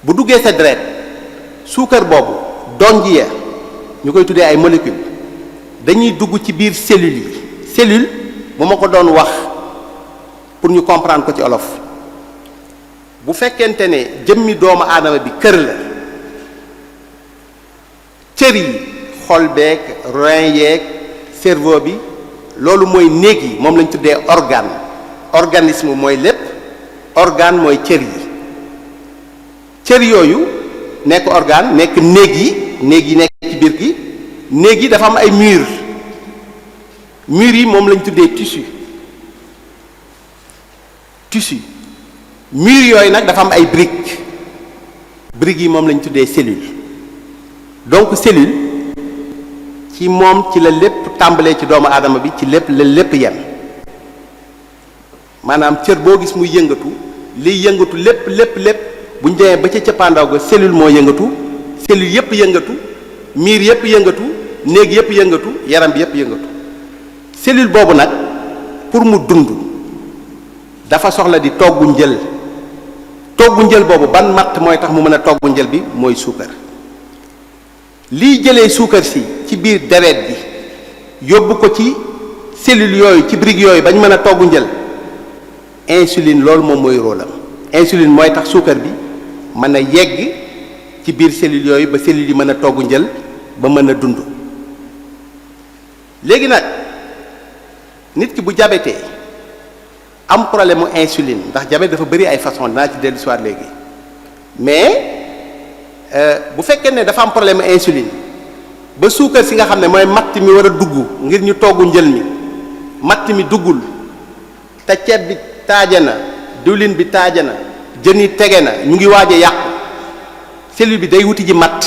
bu duggee sa deret suukar boobu donj ya ñu koy tuddee ay molécules dañuy dugg ci biir cellules yi cellule bu ma ko doon wax pour ñu comprendre ko ci olof bu fekkente ne jëmmi doomu aadama bi kër la cër yi xol beeg rein yeeg cerveau bi loolu mooy néeg yi moom lañ tuddee organe organisme mooy lépp organe mooy cër yi cër yooyu nekk organe nekk néeg yi nekk ci biir gi néeg yi dafa am ay mur yi moom lañ tuddee tissu mur yooyu nag dafa am ay briques yi moom lañ tuddee cellule donc cellule ci moom ci la lépp tàmbalee ci doomu aadama bi ci lépp la lépp yem maanaam cër boo gis muy yëngatu liy yëngatu lépp bu ñu demee ba ca cëppaandaw ga cellule moo yëngatu cellule yépp yëngatu miir yépp yëngatu néeg yépp yëngatu yaram bi yépp yëngatu cellule boobu nag pour mu dund dafa soxla di toggu njël boobu ban matt mooy tax mu mën a toggu njël bi mooy suukar liy jëlee suukar si ci biir deret bi yóbbu ko ci cellule yooyu ci briques yooyu bañ mën a toggu njël insuline loolu moom mooy rôle am insuline mooy tax suukar bi mën a yegg ci biir cellules yooyu ba cellules yi mën a togg njël ba mën a dund léegi nag nit ki bu diabétee am problème mu insuline ndax diabète dafa bëri ay façon dinaa ci dellu si waat léegi mais bu fekkee ne dafa am problème mu insuline ba suukar si nga xam ne mooy matt mi war a dugg ngir ñu togg njël mi matt mi duggul te ceeb bi taaje na diwlin bi taaje na jën yi tege na ñu ngi waaj a yàqu cellule bi day wuti ji matt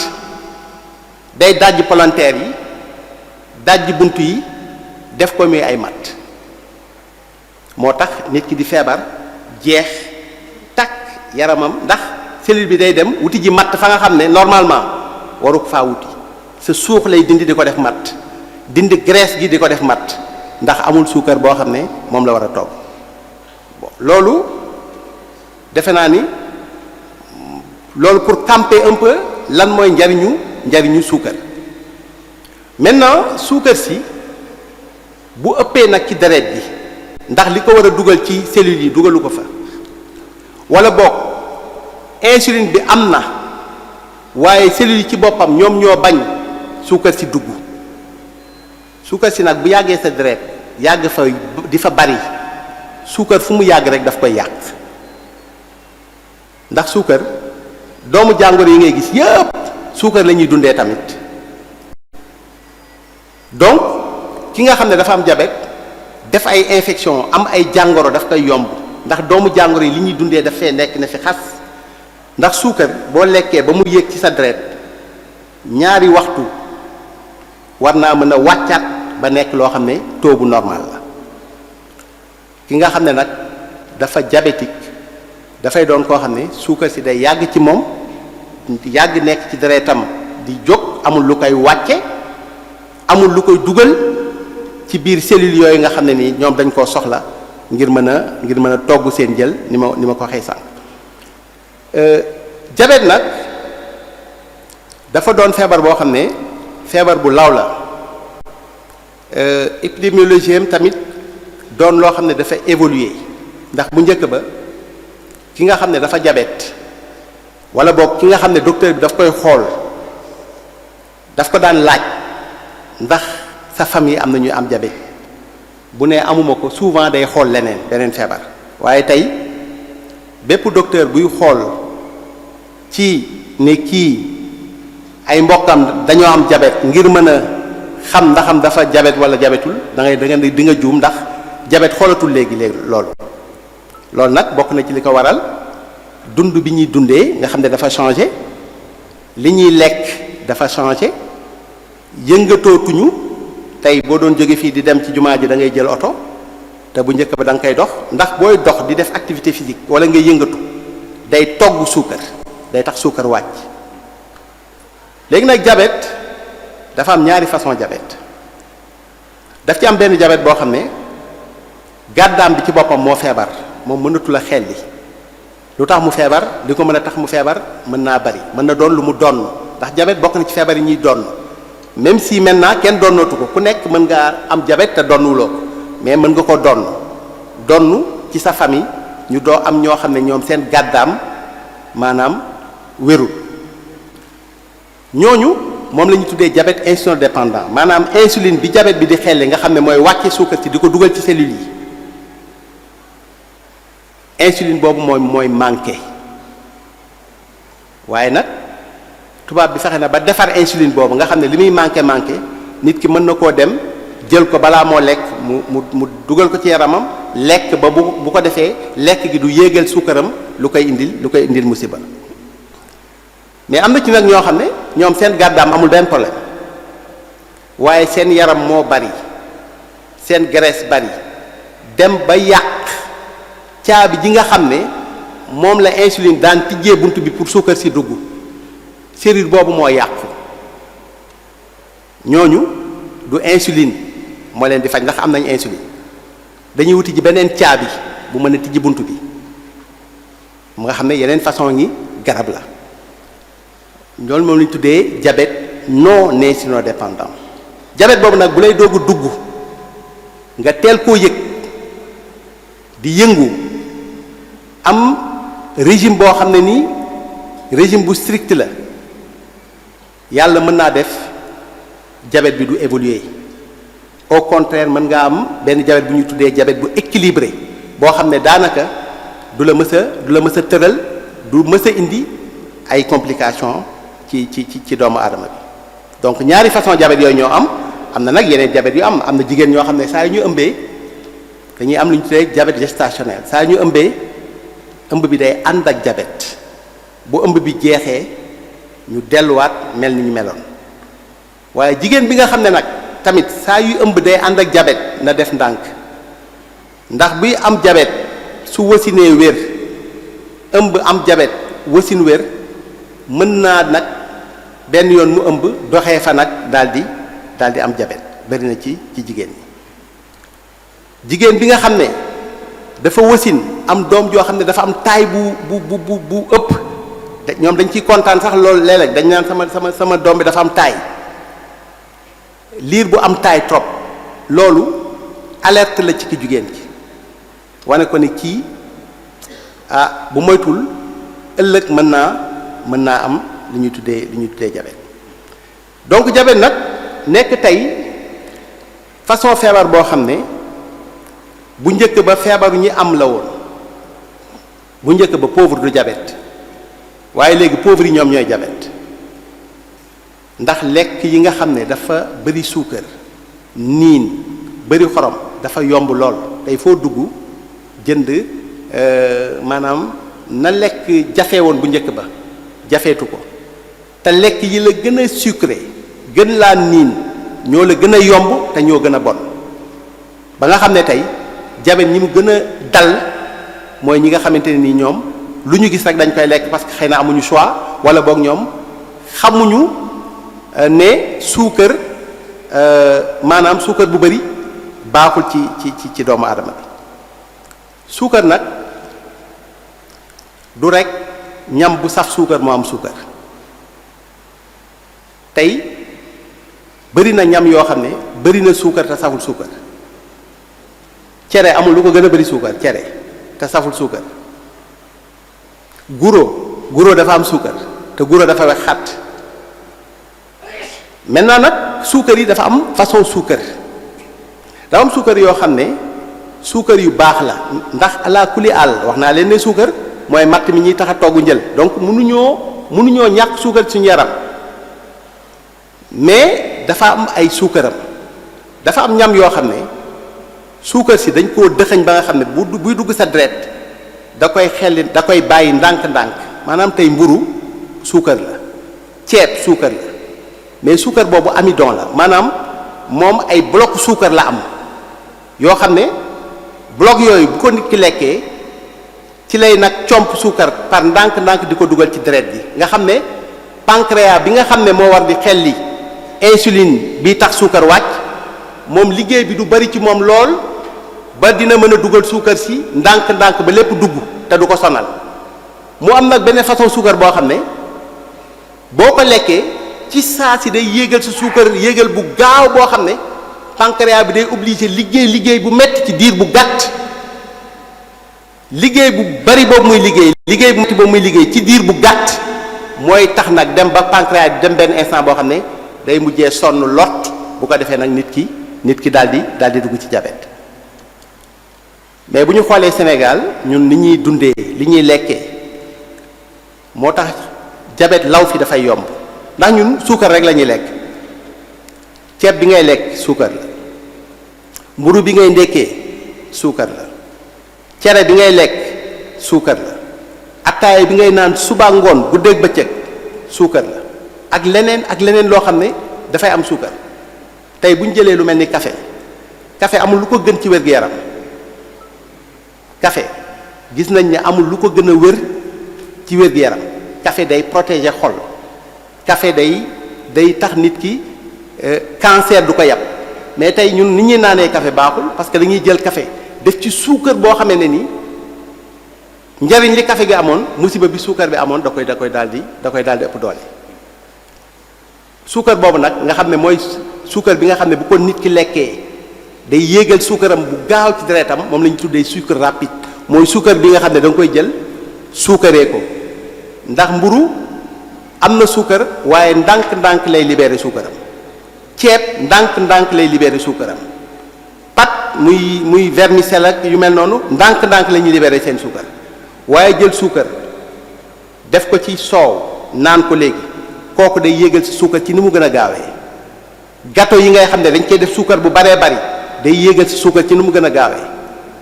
day dajj palanteer yi dajj bunt yi def ko muy ay matt moo tax nit ki di feebar jeex takk yaramam ndax cellule bi day dem wuti ji matt fa nga xam ne normalement waru ko faa wuti sa suux lay dindi di ko def matt dindi graisse gi di ko def matt ndax amul suukar boo xam ne moom la war a togg bon loolu defe naa ni loolu pour camper un peu lan mooy njariñu suukar maintenant suukar si bu ëppee nag ci deret bi ndax li ko war a dugal ci cellules yi dugalu ko fa wala boog insuline bi am na waaye cellules yi ci boppam ñoom ñoo bañ suukar si dugg suukar si nag bu yàggee sa deret yàgg fa di fa bari suukar fu mu yàgg rek daf koy yàq ndax suukar doomu jàngoro yi ngay gis yépp suukar la ñuy dundee tamit donc ki nga xam ne dafa am diabète def ay infection am ay jàngoro daf koy yomb ndax doomu jàngoro yi li ñuy dundee daf fee nekk na fi xas ndax suukar boo lekkee ba mu yéeg ci sa deret ñaari waxtu war naa mën a wàccaat ba nekk loo xam ne taux bu normal la ki nga xam ne nag dafa diabétique dafay doon koo xam ne suukar si day yàgg ci moom yàgg nekk ci deretam di jóg amul lu koy wàcce amul lu koy dugal ci biir cellules yooyu nga xam ne nii ñoom dañ koo soxla ngir mën a togg seen jël ni ma ko waxee sànq diabète nag dafa doon feebar boo xam ne feebar bu law la épidémiologie am tamit doon loo xam ne dafa évoluer ndax bu njëkk ba ki nga xam ne dafa diabète wala boog ki nga xam ne docteur bi daf koy xool daf ko daan laaj ndax sa famille am na ñuy am diabète bu ne amuma ko souvent day xool beneen feebar waaye tey bépp docteur buy xool ci ne kii ay mbokkam dañoo am diabète ngir mën a xam ndaxam dafa diabète wala diabètul di nga juum ndax diabète xoolatul léegi loolu nag bokk na ci li ko waral dund bi ñuy dundee nga xam ne dafa changé li ñuy lekk dafa changé yëngatootuñu tey boo doon jóge fii di dem ci jumaa ji da ngay jël oto te bu njëkk ba da nga koy dox ndax booy dox di def activité physique wala ngay yëngatu day togg suukar day tax suukar wàcc léegi nag diabète dafa am ñaari façon diabète daf ci am benn diabète boo xam ne gàddaam bi ci boppam moo feebar moom mënatul a xelli lu tax mu feebar li ko mën a tax mu feebar mën naa bari mën na doon lu mu donn ndax diabète bokk na ci feebar yi ñuy donn même si maintenant kenn donnootu ko ku nekk mën ngaa am diabète te donnuloo ko mais mën nga ko donn ci sa famille ñu doo am ñoo xam ne ñoom seen gàddaam maanaam wérul ñooñu moom la ñu tuddee diabète insulino dépendant maanaam insuline bi diabète bi di xelle nga xam ne mooy wàcce suukar si di ko dugal ci cellules yi insuline boobu mooy manqué waaye nag tubaab bi fexe na ba defar insuline boobu nga xam ne li muy manqué nit ki mën na koo dem jël ko balaa moo lekk mu dugal ko ci yaramam lekk ba bu ko defee lekk gi du yéegal suukaram lu koy indil musiba mais am na ci nag ñoo xam ne ñoom seen gàddaam amul benn problème waaye seen yaram moo bari seen graisse bari dem ba yàq caabi ji nga xam ne moom la insuline daan tijjee bunt bi pour suukar si dugg serrure boobu moo yàqu ñooñu du insuline moo leen di faj ndax am nañ insuline dañuy wuti ji beneen caabi bu mën a tijji bunt bi mu nga xam ne yeneen façon yi garab la loolu moom la ñu tuddee diabète non insulino dépendant diabète boobu nag bu lay doog a dugg nga teel koo yëg di yëngu am régime boo xam ne nii régime bu strict la yàlla mën naa def diabète bi du évoluer au contraire mën nga am benn diabète bu ñuy tuddee diabète bu équilibré boo xam ne daanaka du la mës a tëral du mës a indi ay complications ci doomu aadama bi donc ñaari façon diabète yooyu ñoo am na nag yeneen diabète yu am na jigéen ñoo xam ne saa yu ñu ëmbee dañuy am lu ñu tuddee diabète gestationnel saa yu ñu ëmbee ëmb bi day ànd ak diabète bu ëmb bi jeexee ñu delluwaat mel ni ñu meloon waaye jigéen bi nga xam ne nag tamit saa yu ëmb day ànd ak diabète na def ndànk ndax buy am diabète su wasinee wér ëmb am diabète wasin wér mën naa nag benn yoon mu ëmb doxee fa nag daal di am diabète bari na ci jigéen ñi jigéen bi nga xam ne dafa wasin am doom joo xam ne dafa am taay bu ëpp ñoom dañ ciy kontaan sax loolu léeg-léeg dañ naan sama doom bi dafa am taay liir bu am taay trop loolu alerte la ci ki jigéen ki wane ko ne kii bu moytul ëllëg mën naa am li ñuy tuddee diabète donc diabète nag nekk tey façon feebar boo xam ne bu njëkk ba feebaru ñi am la woon bu njëkk ba pauvre du diabète waaye léegi pauvre yi ñoom ñooy diabète ndax lekk yi nga xam ne dafa bari suukar niin bari xorom dafa yomb lool tey foo dugg jënd maanaam na lekk jafe woon bu njëkk ba jafeetu ko te lekk yi la gën a sucré gën laa niin ñoo la gën a yomb te ñoo gën a bon ba nga xam ne tey diabète ñi mu gën a dal mooy ñi nga xamante ne nii ñoom lu ñu gis rek dañ koy lekk parce que xëy na amuñu choix wala boog ñoom xamuñu ne suukar maanaam suukar bu bari baaxul ci doomu aadama bi suukar nag du rek ñam bu saf suukar moo am suukar tey bari na ñam yoo xam ne bari na suukar te saful suukar cere amul lu ko gën a bari suukar cere te saful suukar guro dafa am suukar te guro dafa wex xat maintenant nag suukar yi dafa am façon suukar dafa am suukar yoo xam ne suukar yu baax la ndax ala kuli àll wax naa leen ne suukar mooy matt mi ñuy tax a togg njël donc mënuñoo ñàkk suukar suñu yaram mais dafa am ay suukaram dafa am ñam yoo xam ne suukar si dañ koo dëxëñ ba nga xam ne buy dugg sa deret da koy xelli da koy bàyyi ndànk-ndànk maanaam tey mburu suukar la ceeb suukar la mais suukar boobu amidon la maanaam moom ay bloc suukar la am yoo xam ne bloc yooyu bu ko nit ki lekkee ci lay nag comp suukar par ndànk-ndànk di ko dugal ci deret bi nga xam ne pancréas bi nga xam ne moo war di xelli insuline bi tax suukar wàcc moom liggéey bi du bari ci moom lool ba dina mën a dugal suukar si ndànk-ndànk ba lépp dugg te du ko sonal mu am nag benn façon suukar boo xam ne boo ko lekkee ci saa si day yéegal sa suukar yéegal bu gaaw boo xam ne pancréas bi day obligé liggéey bu metti ci diir bu gàtt liggéey bu bari boobu muy liggéey bu metti boobu muy liggéey ci diir bu gàtt mooy tax nag dem ba pancréas bi dem benn instant boo xam ne day mujjee sonn lot bu ko defee nag nit ki daal di dugg ci diabète mais bu ñu xoolee Sénégal ñun ni ñuy dundee li ñuy lekkee moo tax diabète law fi dafay yomb ndax ñun suukar rek la ñuy lekk ceeb bi ngay lekk suukar la mburu bi ngay ndekkee suukar la cere bi ngay lekk suukar la attaaya bi ngay naan suba ngoon guddeeg bëccëg suukar la ak leneen loo xam ne dafay am suukar tey bu ñu jëlee lu mel ni café amul lu ko gën ci wér-gu-yaram café gis nañ ne amul lu ko gën a wér ci wér-gu-yaram café day protéger xol café day tax nit ki cancer du ko yàpp mais tey ñun ni ñuy naanee café baaxul parce que dañuy jël café def ci suukar boo xamee ne ni njariñ li café gi amoon musiba bi suukar bi amoon da koy daal di ëpp doole suukar boobu nag nga xam ne mooy suukar bi nga xam ne bu ko nit ki lekkee day yéegal suukaram bu gaaw ci deretam moom la ñu tuddee sucre rapide mooy suukar bi nga xam ne da nga koy jël suukaree ko ndax mburu am na suukar waaye ndànk-ndànk lay libérer suukaram ceeb ndànk-ndànk lay libérer suukaram pat muy vermicelle ak yu mel noonu ndànk-ndànk la ñuy libérer seen suukar waaye jël suukar def ko ci soow naan ko léegi kooku day yéegal ci suukar ci ni mu gën a gaawee gâteau yi ngay xam ne dañ cee def suukar bu baree bari day yéegal ci suukar ci ni mu gën a gaawee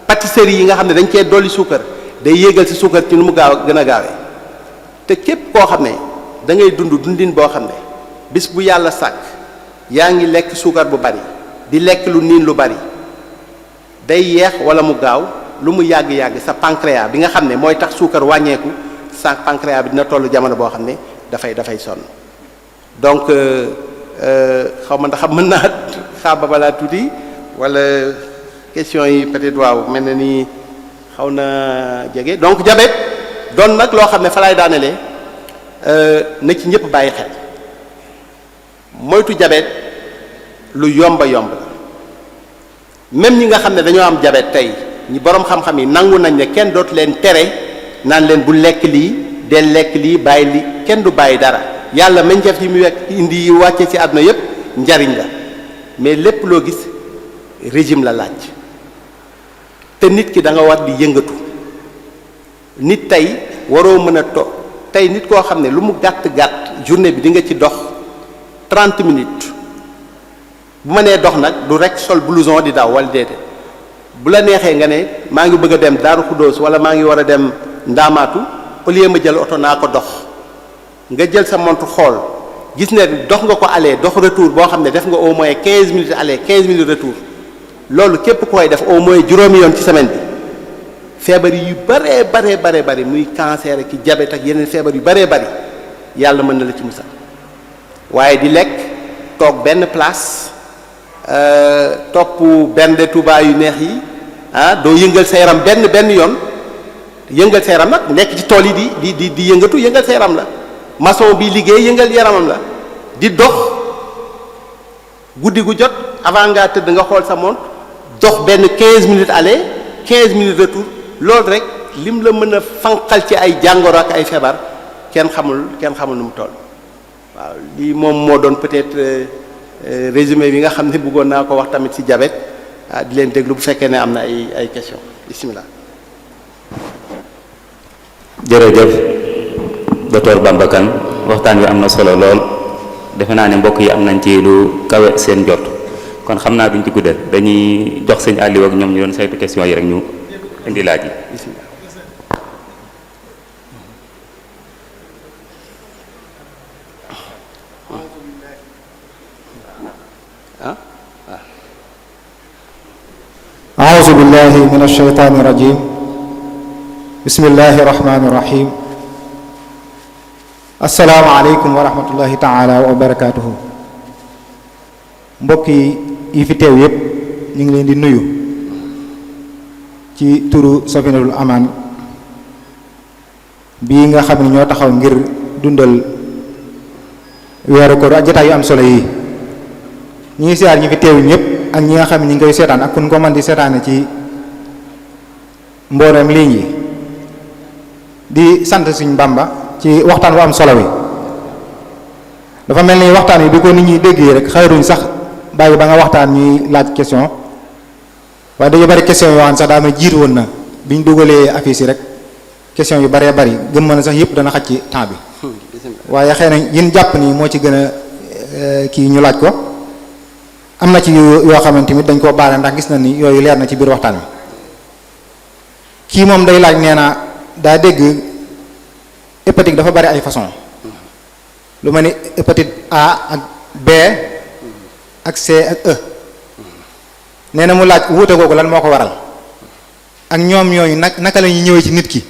pâtisserie yi nga xam ne dañ cee dolli suukar day yéegal ci suukar ci ni mu gën a gaawee te képp koo xam ne da ngay dund dundin boo xam ne bis bu yàlla sàkk yaa ngi lekk suukar bu bari di lekk lu niin lu bari day yeex wala mu gaaw lu mu yàgg-yàgg sa pancréas bi nga xam ne mooy tax suukar wàññeeku sa pancréas bi dina tollu jamono boo xam ne dafay sonn donc xaw ma ndax mën naa xaaba balaa tuuti wala question yi peut-être waaw mel na ni xaw na jege donc diabète doon nag loo xam ne fa laay daanelee na ci ñëpp bàyyi xel moytu diabète lu yomba yomb la même ñi nga xam ne dañoo am diabète tey ñi boroom xam-xam yi nangu nañ ne kenn dootu leen tere naan leen bu lekk lii del lekk lii bàyyi li kenn du bàyyi dara yàlla meññeef yi mu wekk indi yi wàcce ci àdduna yépp njariñ la mais lépp loo gis régime la laaj te nit ki da nga war di yëngatu nit tey waroo mën a toog tey nit koo xam ne lu mu gàtt-gàtt journée bi di nga ci dox 30 minutes bu ma nee dox nag du rek sol blouson di daw wala déedéet bu la neexee nga ne maa ngi bëgg a dem Daaru Xuddoos wala maa ngi war a dem Ndaamaatu au lieu ma jël oto naa ko dox nga jël sa montre xool gis ne dox nga ko aller dox retour boo xam ne def nga au moins 15 minutes aller 15 minutes retour loolu képp koy def au moins juróomi yoon ci semaine bi feebar yu bari muy cancer ak diabète ak yeneen feebar yu bari yàlla mën na la ci musal waaye di lekk toog benn place topp benn Tuubaa yu neex yi doo yëngal sa yaram benn yoon yëngal sa yaram nag nekk ci tool yi di yëngatu yëngal sa yaram la maçon bi liggéey yëngal yaramam la di dox guddi gu jot avant ngaa tëdd nga xool sa montre dox benn 15 minutes aller 15 minutes retour loolu rek lim la mën a fanqal ci ay jàngoro ak ay feebar kenn xamul nu mu toll waaw lii moom moo doon peut-être résumé bi nga xam ne bëggoon naa ko wax tamit ci diabète di leen déglu bu fekkee ne am na ay question bismillah. jërëjëf docteur Bamba Kane waxtaan wi am na solo lool defe naa ne mbokk yi am nañ ci lu kawe seen jot kon xam naa duñ ci guddal dañuy jox sëñ Aliou ak ñoom ñu doon saytu question yi rek ñu indi laaj yi. bismillah. أعوذ بالله من الشيطان الرجيم بسم الله الرحمن الرحيم السلام عليكم ورحمة الله تعالى وبركاته mbokk yi fi teew yépp ñu ngi leen di nuyu ci turu Safinatul Amaan bii nga xam ne ñoo taxaw ngir dundal weeru koor ak jotaay yu am solo yi ñu ngi siyaar ñi fi teew ñëpp ak ñi nga xam ne ñi ngi koy seetaan ak kun ko mën di seetaane ci mboolem ligne yi di sant Sëriñ Bamba ci waxtaan bu am solo wi dafa mel ni waxtaan wi bi ko nit ñi déggee rek xayruñ sax bàyyi ba nga waxtaan ñuy laaj question waaye dañu bari question yoo xam ne sax daa mel jiitu woon na bi ñu dugalee affiche yi rek question yu baree bari gëm mën a sax yëpp dana xaj ci temps bi waaye xëy na yin jàpp ni moo ci gën a kii ñu laaj ko am na ci yoo xamante ni dañ koo baale ndax gis na ni yooyu leer na ci biir waxtaan wi kii moom day laaj nee na daa dégg hépatique dafa bari ay façon lu mel ni hépatite A ak B ak C ak E nee na mu laaj wuute googu lan moo ko waral ak ñoom ñooñu naka la ñuy ñëwee ci nit ki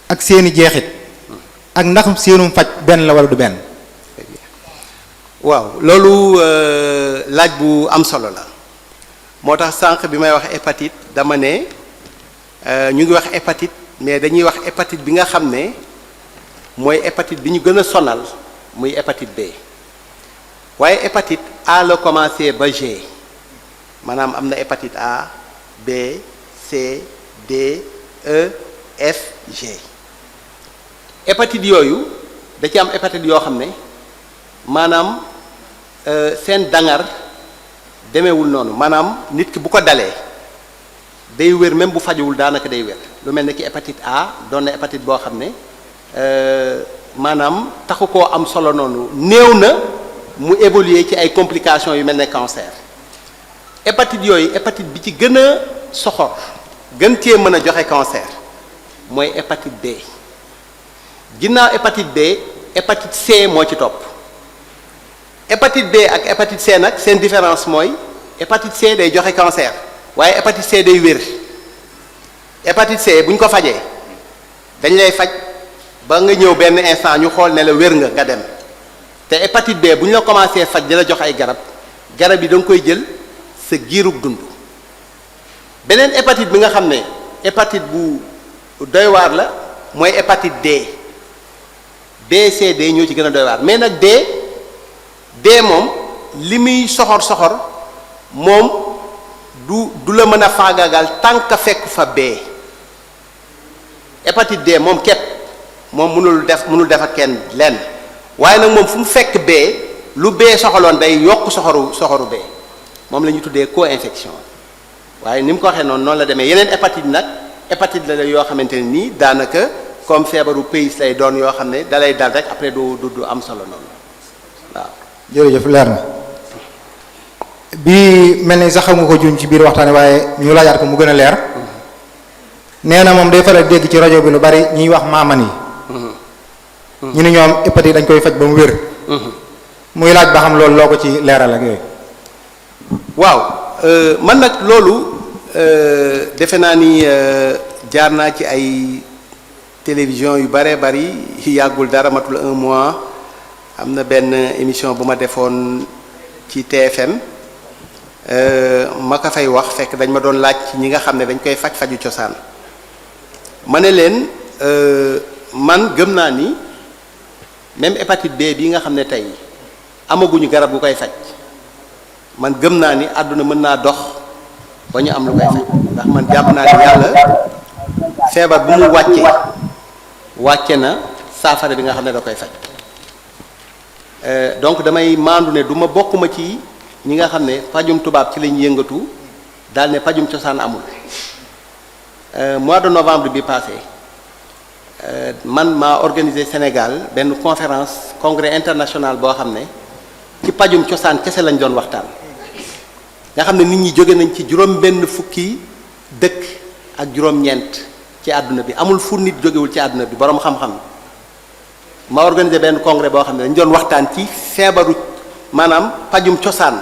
ak seeni jeexit ak ndax seenum faj benn la wala du benn. waaw loolu laaj bu am solo la moo tax sànq bi may wax hépatite dama ne ñu ngi wax hépatite mais dañuy wax hépatite bi nga xam ne mooy hépatite bi ñu gën a sonal muy hépatite B waaye hépatite A la commencé ba G maanaam am na hépatite A B C D E F G hépatite yooyu da ci am hépatite yoo xam ne maanaam seen dangar demeewul noonu maanaam nit ki bu ko dalee day wér même bu fajuwul daanaka day wér lu mel ne ki hépatite A doon na hépatite boo xam ne maanaam taxu koo am solo noonu néew na mu évoluer ci ay complications yu mel ne cancer. hépatite yooyu hépatite bi ci gën a soxor gën cee mën a joxe cancer mooy hépatite B. ginnaaw hépatite B hépatite C moo ci topp. hépatite B ak hépatite C nag seen différence mooy hépatite C day joxe cancer waaye hépatite C day wér. hépatite C bu ñu ko fajee dañ lay faj ba nga ñëw benn instant ñu xool ne la wér nga dem te hépatite B bu ñu la commencé faj di la jox ay garab yi da nga koy jël sa giirug dund. beneen hépatite bi nga xam ne hépatite bu doy waar la mooy hépatite D. B C D ñoo ci gën a doy waar mais nag D moom li muy soxor moom du la mën a faagaagal tant que fekk fa B. hépatite D moom képp moom mënul def ak kenn lenn waaye nag moom fu mu fekk B lu B soxaloon day yokk soxoru B moom la ñu tuddee co-infection waaye ni mu ko waxee noonu la demee yeneen hépatite nag hépatite la yoo xamante ne nii daanaka comme feebaru pays lay doon yoo xam ne dalay dal rek après du am solo noonu waaw. jërëjëf leer na bii mel ni sax xam nga ko juñ ci biir waxtaane waaye ñu laajaat ko mu gën a leer nee na moom day faral dégg ci rajo bi lu bari ñuy wax maaman yi ñu ni ñoom hépatite dañ koy faj ba mu wér muy laaj ba xam loolu loo ko ci leeral ak yooyu. waaw man nag loolu defe naa ni jaar naa ci ay télévision yu bare bari yàggul dara matul un mois am na benn émission bu ma defoon ci TFM ma ka fay wax fekk dañ ma doon laaj ci ñi nga xam ne dañ koy faju cosaan ma ne leen man gëm naa ni même hépatite B bi nga xam ne tey amaguñu garab gu koy faj man gëm naa ni àdduna mën naa dox ba ñu am lu koy faj ndax man jàpp naa ni yàlla feebar bu mu wàcce na saafara bi nga xam ne da koy faj donc damay maandu ne du ma bokkuma ci ñi nga xam ne pajum tubaab ci lañ yëngatu daal ne pajum cosaan amul mois de novembre bi passé man maa organisé Sénégal benn conférence congrès international boo xam ne ci pajum cosaan kese lañ doon waxtaan nga xam ne nit ñi jóge nañ ci juróom-benn fukki dëkk ak juróom-ñeent ci àdduna bi amul fu nit jógewul ci àdduna bi boroom xam-xam ma organisé benn congrès boo xam ne dañ doon waxtaan ci feebaru maanaam pajum cosaan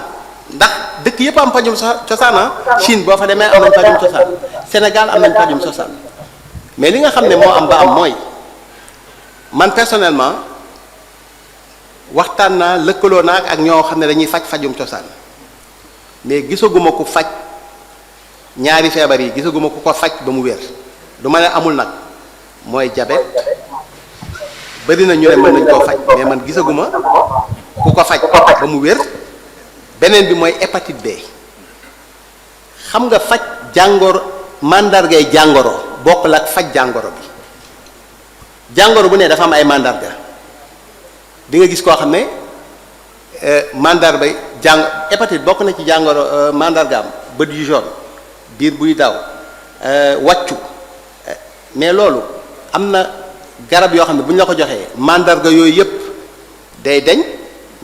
ndax dëkk yëpp am pajum cosaan Chine boo fa demee am nañ pajum cosaan Sénégal am nañ pajum cosaan mais li nga xam ne moo am ba am mooy man personnellement waxtaan naa lëkkaloo naa ak ñoo xam ne dañuy fajum cosaan mais gisaguma ko faj ñaari feebar yi gisaguma ku ko faj ba mu wér du ma ne amul nag mooy diabète bari na ñu ne mën nañ koo faj mais man gisaguma ku ko faj ba mu wér beneen bi mooy hépatite B xam nga faj jàngoro mandargay jàngoro bokkul ak faj jàngoro bi jàngoro bu ne dafa am ay mandarga di nga gis koo xam ne mandarga hépatite bokk na ci jàngoro mandargaam bët yu jaune biir buy daw wàccu mais loolu am na garab yoo xam ne bu ñu la ko joxee mandarga yooyu yëpp day deñ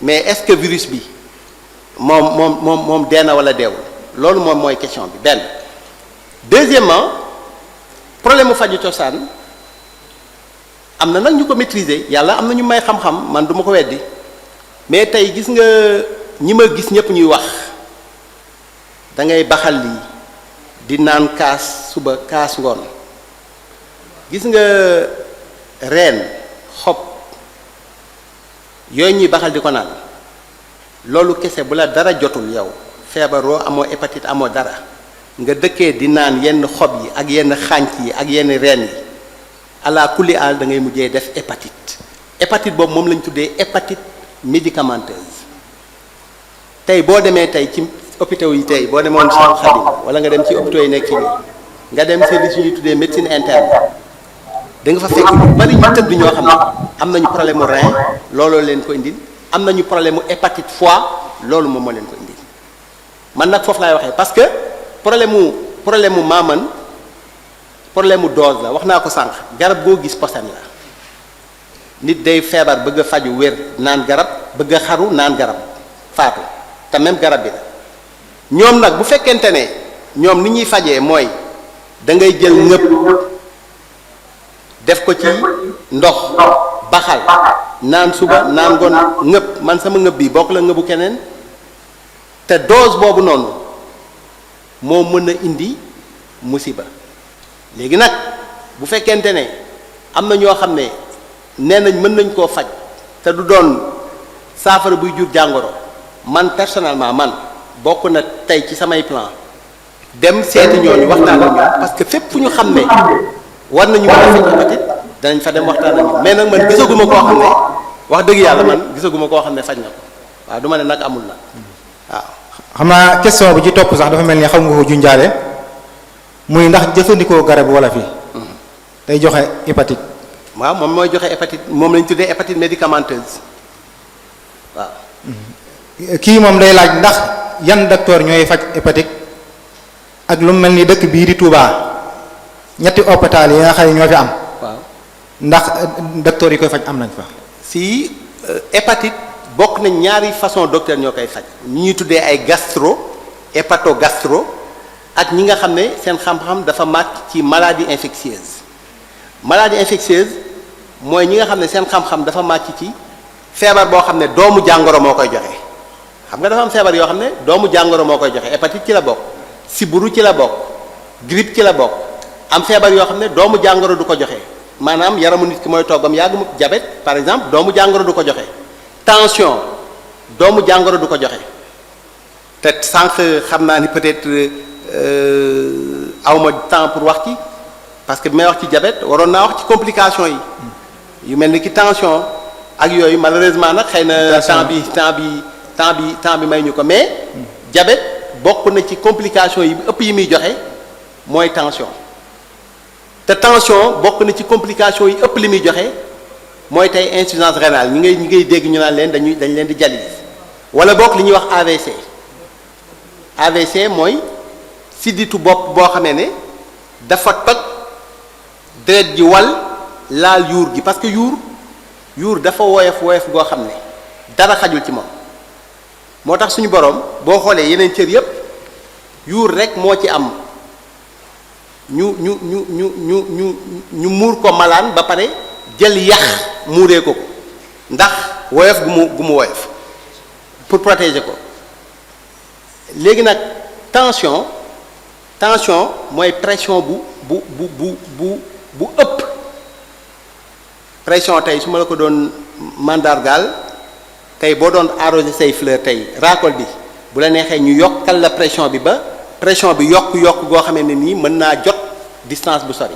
mais est-ce que virus bi moom dee na wala deewul loolu moom mooy question bi benn. deuxièmement problème mu faju cosaan am na nag ñu ko maîtriser yàlla am na ñu may xam-xam man du ma ko weddi mais tey gis nga ñi ma gis ñëpp ñuy wax da ngay baxal lii di naan kaas suba kaas ngoon gis nga reen xob yooyu ñuy baxal di ko naan loolu kese bu la dara jotul yow feebaroo amoo hépatite amoo dara nga dëkkee di naan yenn xob yi ak yenn xànc yi ak yenn reen yi ala kulli aal da ngay mujjee def hépatite boobu moom lañ tuddee hépatite médicamenteuse tey boo demee tey ci hôpitaux yi tey boo demoon Cheikh Khadim wala nga dem ci hôpitaux yi nekk ci nii nga dem service yu ñuy tuddee médecine interne da nga fa fekk lu bari ñu tëdd ñoo xam ne am nañu problème mu rein looloo leen ko indil am nañu problème mu hépatite foie loolu moom moo leen ko indil man nag foofu laay waxee parce que problème mu problème mu dose la wax naa ko sànq garab goo gis posen la nit day feebar bëgg a faju wér naan garab bëgg a xaru naan garab faatu te même garab bi la ñoom nag bu fekkente ne ñoom ni ñuy fajee mooy da ngay jël ngëpp def ko ci ndox baxal naan suba naan ngoon ngëpp man sama ngëpp bi bokk la ngëbu keneen te dose boobu noonu moo mën a indi musiba léegi nag bu fekkente ne am na ñoo xam ne nee nañ mën nañ koo faj te du doon saafara buy jur jàngoro man personnellement man bokk na tey ci samay plan dem seeti ñooñu waxtaan ak ñoom parce que fépp fu ñu xam ne war nañu mën a faj hépatite danañ fa dem waxtaan ak ñoom mais nag man gisaguma koo xam ne wax dëgg yàlla man gisaguma koo xam ne faj na ko waaw du ma ne nag amul na waaw. xam naa question bi ci topp sax dafa mel ni xam nga ko junjaale muy ndax jëfandikoo garab wala fi day joxe hépatite. waaw moom mooy joxe hépatite moom lañ tuddee hépatite médicamenteuse waaw. kii moom day laaj ndax yan docteur ñooy faj hépatite ak lu mel ni dëkk bii di Touba ñetti hôpital yi nga xam ne ñoo fi am. waaw ndax docteur yi koy faj am nañ fa. si hépatite bokk nañ ñaari façon docteur ñoo koy faj ñi ñuy tuddee ay hépatogastro ak ñi nga xam ne seen xam-xam dafa màcc ci maladie infectieuse maladie infectieuse mooy ñi nga xam ne seen xam-xam dafa màcc ci feebar boo xam ne doomu jàngoro moo koy joxe xam nga dafa am feebar yoo xam ne doomu jàngoro moo koy joxe hépatite ci la bokk sibbiru ci la bokk grippe ci la bokk am feebar yoo xam ne doomu jàngoro du ko joxe maanaam yaramu nit ki mooy toggam yàgg mu diabète par exemple doomu jàngoro du ko joxe tension doomu jàngoro du ko joxe te sànq xam naa ni peut-être awma temps pour wax ci parce que bi may wax ci diabète waroon naa wax ci complications yi yu mel ni ki tension ak yooyu malheureusement nag xëy na temps bi may ñu ko mais diabète bokk na ci complications yi ëpp yi muy joxe mooy tension te tension bokk na ci complications yi ëpp li muy joxe mooy tey insuffisance rénale ñi ngay dégg ñu naan leen dañ leen di dialyse wala bokk li ñuy wax AVC AVC mooy sidditu bopp boo xamee ne dafa toj deret ji wal laal yuur gi parce que yuur dafa woyof goo xam ne dara xajul ci moom moo tax suñu borom boo xoolee yeneen cër yépp yuur rek moo ci am ñu muur ko malaan ba pare jël yax muuree ko ndax woyof gu mu woyof pour protéger ko léegi nag tension mooy pression bu ëpp pression tey su ma la ko doon mandargaal tey boo doon arroser say fleur tey récolte bi bu la neexee ñu yokkal la pression bi ba pression bi yokk goo xamee ne nii mën naa jot distance bu sori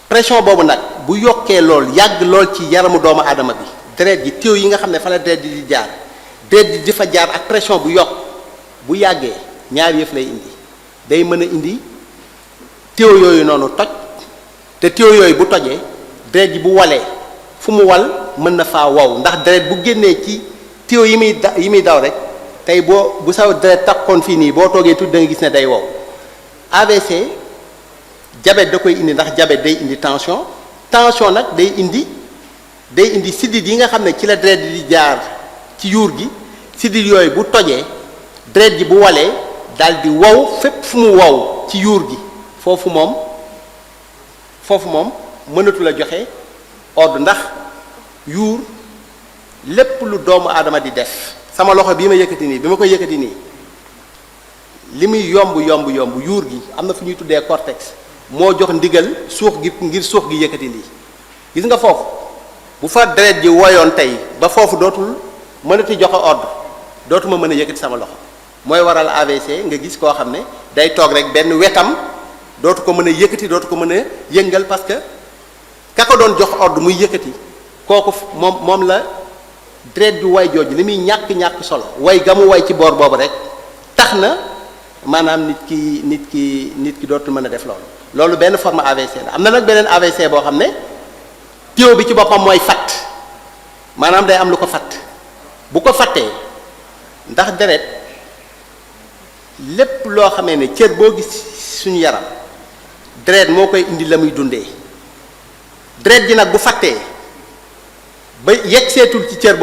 pression boobu nag bu yokkee lool yàgg lool ci yaramu doomu aadama bi deret ji tuyau yi nga xam ne fa la deret ji di jaar deret ji di fa jaar ak pression bu yokk bu yàggee ñaari yëf lay indi day mën a indi tuyau yooyu noonu toj te tuyau yooyu bu tojee deret ji bu walee fu mu wal mën na faa wow ndax deret bu génnee ci tuyau yi muy daw rek tey bu saw deret takkoon fii nii boo toogee tuuti da nga gis ne day wow AVC diabète da koy indi ndax diabète day indi tension nag day indi siddit yi nga xam ne ci la deret di jaar ci yuur gi siddit yooyu bu tojee deret ji bu walee daal di wow fépp fu mu wow ci yuur gi foofu moom mënatu la joxe ordre ndax yuur lépp lu doomu aadama di def sama loxo bii ma yëkkati nii bi ma koy yëkkati nii li muy yomb yuur gi am na fu ñuy tuddee cortex moo jox ndigal suux gi ngir suux gi yëkkati lii gis nga foofu bu fa deret ji woyoon tey ba foofu dootul mënati joxe ordre dootuma mën a yëkkati sama loxo mooy waral AVC nga gis koo xam ne day toog rek benn wetam dootu ko mën a yëkkati dootu ko mën a yëngal parce que ka ko doon jox ordre muy yëkkati kooku moom la deret ju way jooju li muy ñàkk solo way ga mu way ci boor boobu rek tax na maanaam nit ki dootul mën a def loolu benn forme AVC la am na nag beneen AVC boo xam ne tuyau bi ci boppam mooy fatt maanaam day am lu ko fatt bu ko fattee ndax deret lépp loo xamee ne cër boo gis suñu yaram deret moo koy indi la muy dundee deret ji nag bu fattee ba yegg seetul ci cër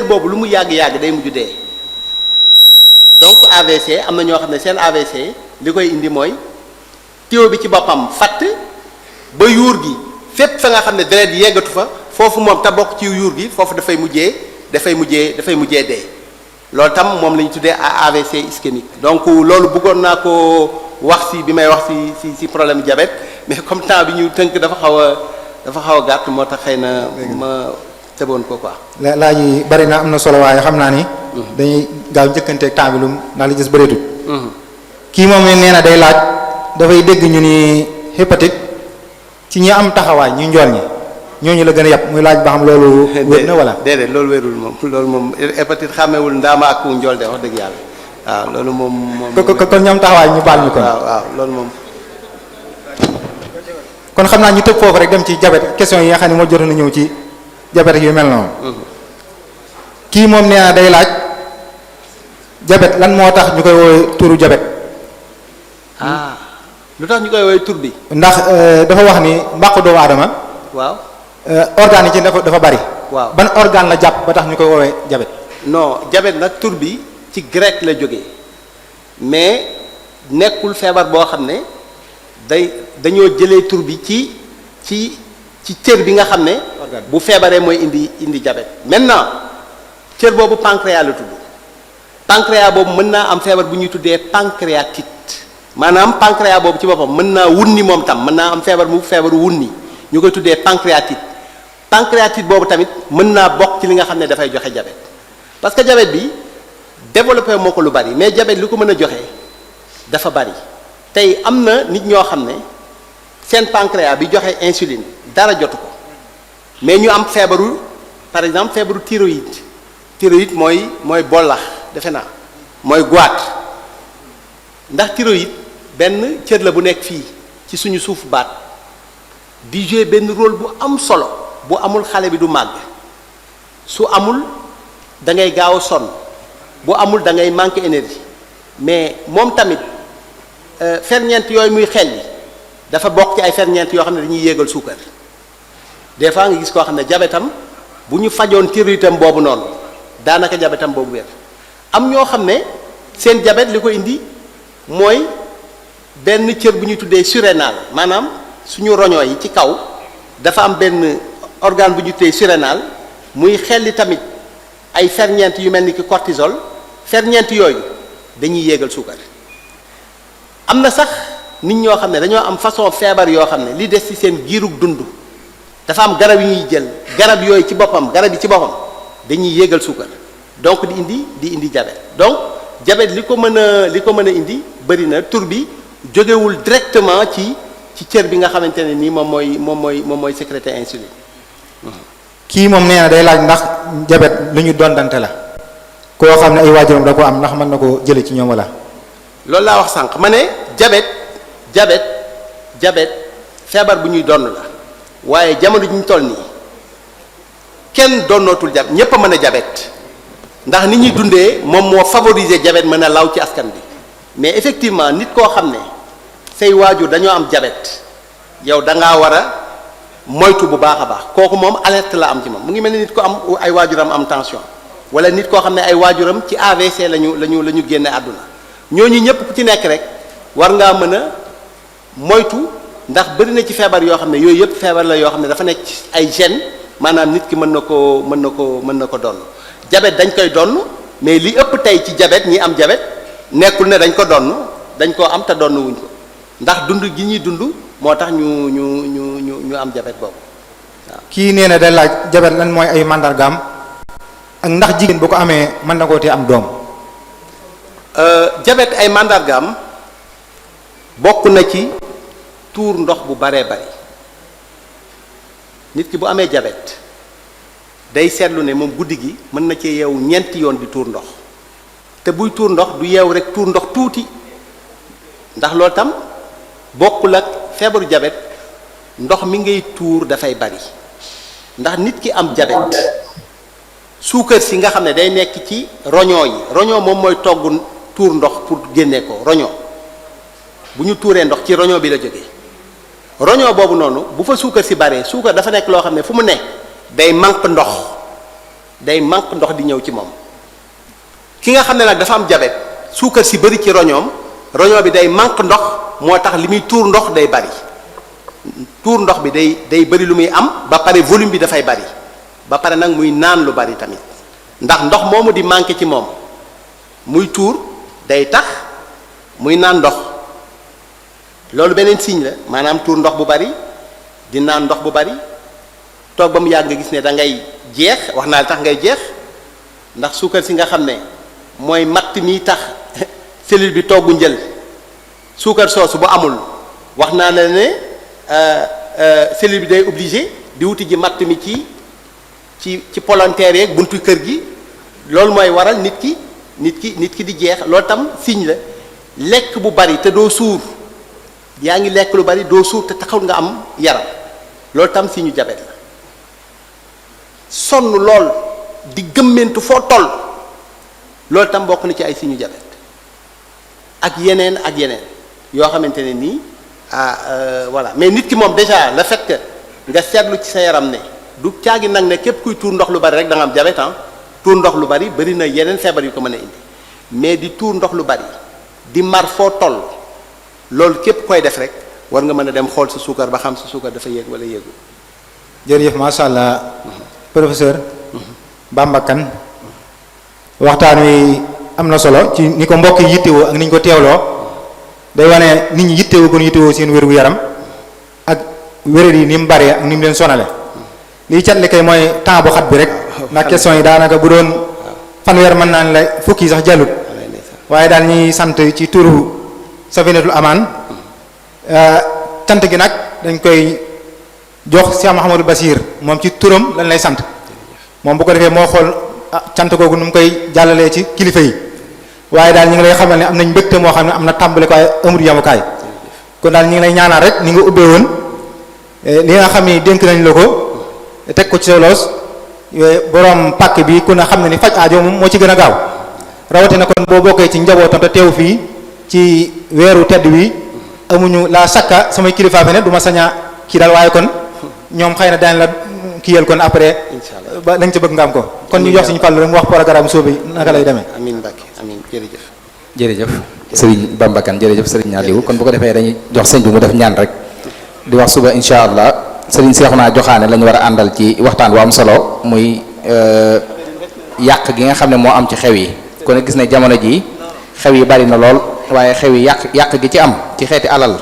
boobu lu mu yàgg-yàgg day mujj dee. donc AVC am na ñoo xam ne seen AVC li koy indi mooy tuyau bi ci boppam fatt ba yuur gi fépp fa nga xam ne deret yeggatu fa foofu moom te bokk ci yuur gi foofu dafay mujjee dee loolu tam moom la ñu tuddee AVC ischémique. donc loolu bëggoon naa ko wax si bi may wax si problème diabète mais comme temps bi ñu tënk dafa xaw a gàtt moo tax xëy na ma tëboon ko quoi. laaj yi bari na am na solo waaye xam naa ni. dañuy gaaw njëkkanteeg temps bi lu ndax li gis bëreetul. kii moom nee na day laaj dafay dégg ñu ni hépatite ci ñi am taxawaay ñu njool ñi ñooñu la gën a yàpp muy laaj ba xam loolu. wér na wala déedéet loolu wérul moom loolu moom hépatite xàmmewul ndaama ak ku njool de wax dëgg yàlla waaw loolu moom. kon ñoom taxawaay ñu baal ñu ko. waaw loolu moom. kon xam naa ñu tëb foofu rek dem ci diabète question yi nga xam ne moo jotoon na ñëw ci diabète yu mel noonu. kii moom nee na day laaj diabète lan moo tax ñu koy woowee turu diabète. lu tax ñu koy woowee tur bi. ndax dafa wax ni mbàqu doomu aadama. waaw. organes yi ci dafa bari. waaw ban organe la jàpp ba tax ñu koy woowee diabète. non diabète nag tur bi ci grec la jógee mais nekkul feebar boo xam ne dañoo jëlee tur bi ci cër bi nga xam ne. bu feebaree mooy indi diabète. maintenant cër boobu pancréas la tudd pancréas boobu mën naa am feebar bu ñuy tuddee pancréatite maanaam pancréas boobu ci boppam mën naa wunni moom tam mën naa am feebaru wunni ñu koy tuddee pancréatite boobu tamit mën naa bokk ci li nga xam ne dafay joxe diabète parce que diabète bi développé moo ko lu bari mais diabète li ko mën a joxe dafa bari tey am na nit ñoo xam ne seen pancréas bi joxe insuline dara jotu ko mais ñu am feebaru par exemple feebaru thyroïde mooy bollax defe naa mooy goitre ndax thyroïde benn cër la bu nekk fii ci suñu suuf baat di jouer benn rôle bu am solo bu amul xale bi du màgg su amul da ngay gaaw a sonn bu amul da ngay manquer énergie mais moom tamit ferñeent yooyu muy xel yi dafa bokk ci ay ferñeent yoo xam ne dañuy yéegal suukar des fois nga gis koo xam ne diabètam bu ñu fajoon thyroïdam boobu noonu daanaka diabètam boobu wér am ñoo xam ne seen diabète li ko indi mooy benn cër bu ñuy tuddee surrénal maanaam suñu roño yi ci kaw dafa am benn organe bu ñu tuddee surrénal muy xelli tamit ay ferñeent yu mel ni ki cortisol ferñeent yooyu dañuy yéegal suukar am na sax nit ñoo xam ne dañoo am façon feebar yoo xam ne li des ci seen giirug dund dafa am garab yu ñuy jël garab yooyu ci boppam garab yi ci boppam dañuy yéegal suukar donc di indi diabète donc diabète li ko mën a indi bëri na tur bi jógewul directement ci cër bi nga xamante ne nii moom mooy sécréter insuline. kii moom nee na day laaj ndax diabète lu ñu dondante la koo xam ne ay waajuram da ko am ndax mën na ko jële ci ñoom wala. loolu laa wax sànq ma ne diabète feebar bu ñuy donn la waaye jamono ji ñu toll nii kenn donnootul diabète ñépp a mën a diabète ndax nit ñuy dundee moom moo favoriser diabète mën a law ci askan bi mais effectivement nit koo xam ne say waajur dañoo am diabète yow da ngaa war a moytu bu baax a baax kooku moom alerte la am ci moom mu ngi mel ni nit ko am ay waajuram am tension wala nit koo xam ne ay waajuram ci AVC la ñu génne àdduna ñooñu ñëpp ku ci nekk rek war ngaa mën a moytu ndax bëri na ci feebar yoo xam ne yooyu yëpp feebar la yoo xam ne dafa nekk ci ay gènes maanaam nit ki mën na ko donn diabète dañ koy donn mais li ëpp tey ci diabète ñi am diabète nekkul ne dañ ko donn dañ koo am te donn wuñ ko ndax dund gi ñuy dund moo tax ñu am diabète boobu waaw. kii nee na day laaj diabète lan mooy ay mandargaam ak ndax jigéen bu ko amee mën na koo tee am doom. diabète ay mandargaam bokk na ci tuur ndox bu baree bari nit ki bu amee diabète day seetlu ne moom guddi gi mën na cee yeewu ñeenti yoon di tuur ndox te buy tuur ndox du yeewu rek tuur ndox tuuti ndax loolu tam bokkul ak feebaru diabète ndox mi ngay tuur dafay bari ndax nit ki am diabète suukar si nga xam ne day nekk ci roño yi roño moom mooy togg tuur ndox pour génne ko roño bu ñu tuuree ndox ci roño bi la jógee roño boobu noonu bu fa suukar si baree suukar dafa nekk loo xam ne fu mu ne day manque ndox day manque ndox di ñëw ci moom. ki nga xam ne nag dafa am diabète suukar si bëri ci roñoom bi day manque ndox moo tax li muy tuur ndox day bari tuur ndox bi day bëri lu muy am ba pare volume bi dafay bari ba pare nag muy naan lu bari tamit ndax ndox moomu di manqué ci moom muy tuur day tax muy naan ndox loolu beneen signe la maanaam tuur ndox bu bari di naan ndox bu bari toog ba mu yàgg nga gis ne da ngay jeex wax naa la tax ngay jeex ndax suukar si nga xam ne mooy matt mi tax cellule bi toggu njël suukar soosu bu amul wax naa la ne cellule bi day obligé di wuti ji matt mi ci volontaire yeeg buntu kër gi loolu mooy waral nit ki di jeex loolu tam signe la lekk bu bari te doo suur yaa ngi lekk lu bari doo suur te taxul nga am yaram loolu tam signe diabète la sonn lool di gëmmentu foo toll loolu tam bokk na ci ay signe diabète ak yeneen yoo xamante ne nii voilà mais nit ki moom déjà le fait que nga seetlu ci sa yaram ne du caagi nag ne képp kuy tuur ndox lu bari rek da nga am diabète tuur ndox lu bari bari na yeneen feebar yu ko mën a indi mais di tuur ndox lu bari di mar foo toll loolu képp koy def rek war nga mën a dem xool sa suukar ba xam sa suukar dafa yéeg wala yéegul. jërëjëf macha allah professeur Bamba Kane waxtaan wi am na solo ci ni ko mbokk yi yittewoo ak ni ñu ko teewloo day wane nit ñi yittewoo gën yittewoo seen wér gu yaram ak wérér yi ni mu baree ak ni mu leen sonale liy catli kay mooy temps bu xat bi rek ndax question yi daanaka bu doon fanweer mën naa ne la fukki sax jàllut waaye daal ñuy sant ci turu Safinatul Amaan cant gi nag dañ koy jox Cheikh Mouhamadou Bassir moom ci turam lañ lay sant moom bu ko defee moo xool cant googu nu mu koy jàllalee ci kilifa yi waaye daal ñu ngi lay xamal ne am nañ mbégte moo xam ne am na tàmbali ko ay amul yamukaay kon daal ñu ngi lay ñaanal rek ni nga ubbee woon li nga xam ni dénk nañ la ko teg ko ci sa loos borom pàkk bi ku ne xam ne ni faj aajo moom moo ci gën a gaaw rawatina kon boo bokkee ci njabootam te teew fii ci weeru tedd wi amuñu la sakka samay kilifa fi ne du ma saña kii daal waaye kon ñoom xëy na daañ la kiyal kon après ba lañ ca bëgg nga am ko kon ñu jox suñu fàllu rek mu wax programme soobi naka lay demee. amiin Mbacke amiin jërëjëf. jërëjëf Serigne Bamba Kane jërëjëf Serigne Aliou kon bu ko defee dañuy jox sëñ bi mu def ñaan rek di wax suba incha allah Serigne Cheikhouna Joxaane la ñu war a àndal ci waxtaan bu am solo muy yàq gi nga xam ne moo am ci xew yi kon gis ne jamono ji xew yi bari na lool waaye xew yi yàq gi ci am ci xeeti alal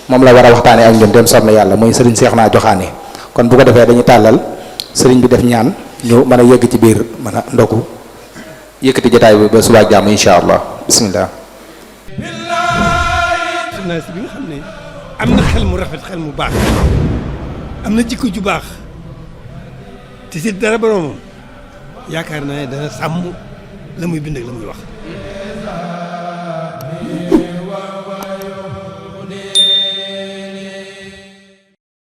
moom la war a waxtaanee ak ñun dem soob na yàlla muy Serigne Cheikhouna Joxaane kon bu ko defee dañuy tàllal Serigne bi def ñaan ñu mën a yegg ci biir mën a ndogu yëkkati jotaay bi ba suba ak jàmm incha allah bismillah. journaliste bi nga xam ne am na xel mu rafet xel mu baax am na jikko ju baax te si dara boromam yaakaar naa ne dana sàmm la muy bind ak la muy wax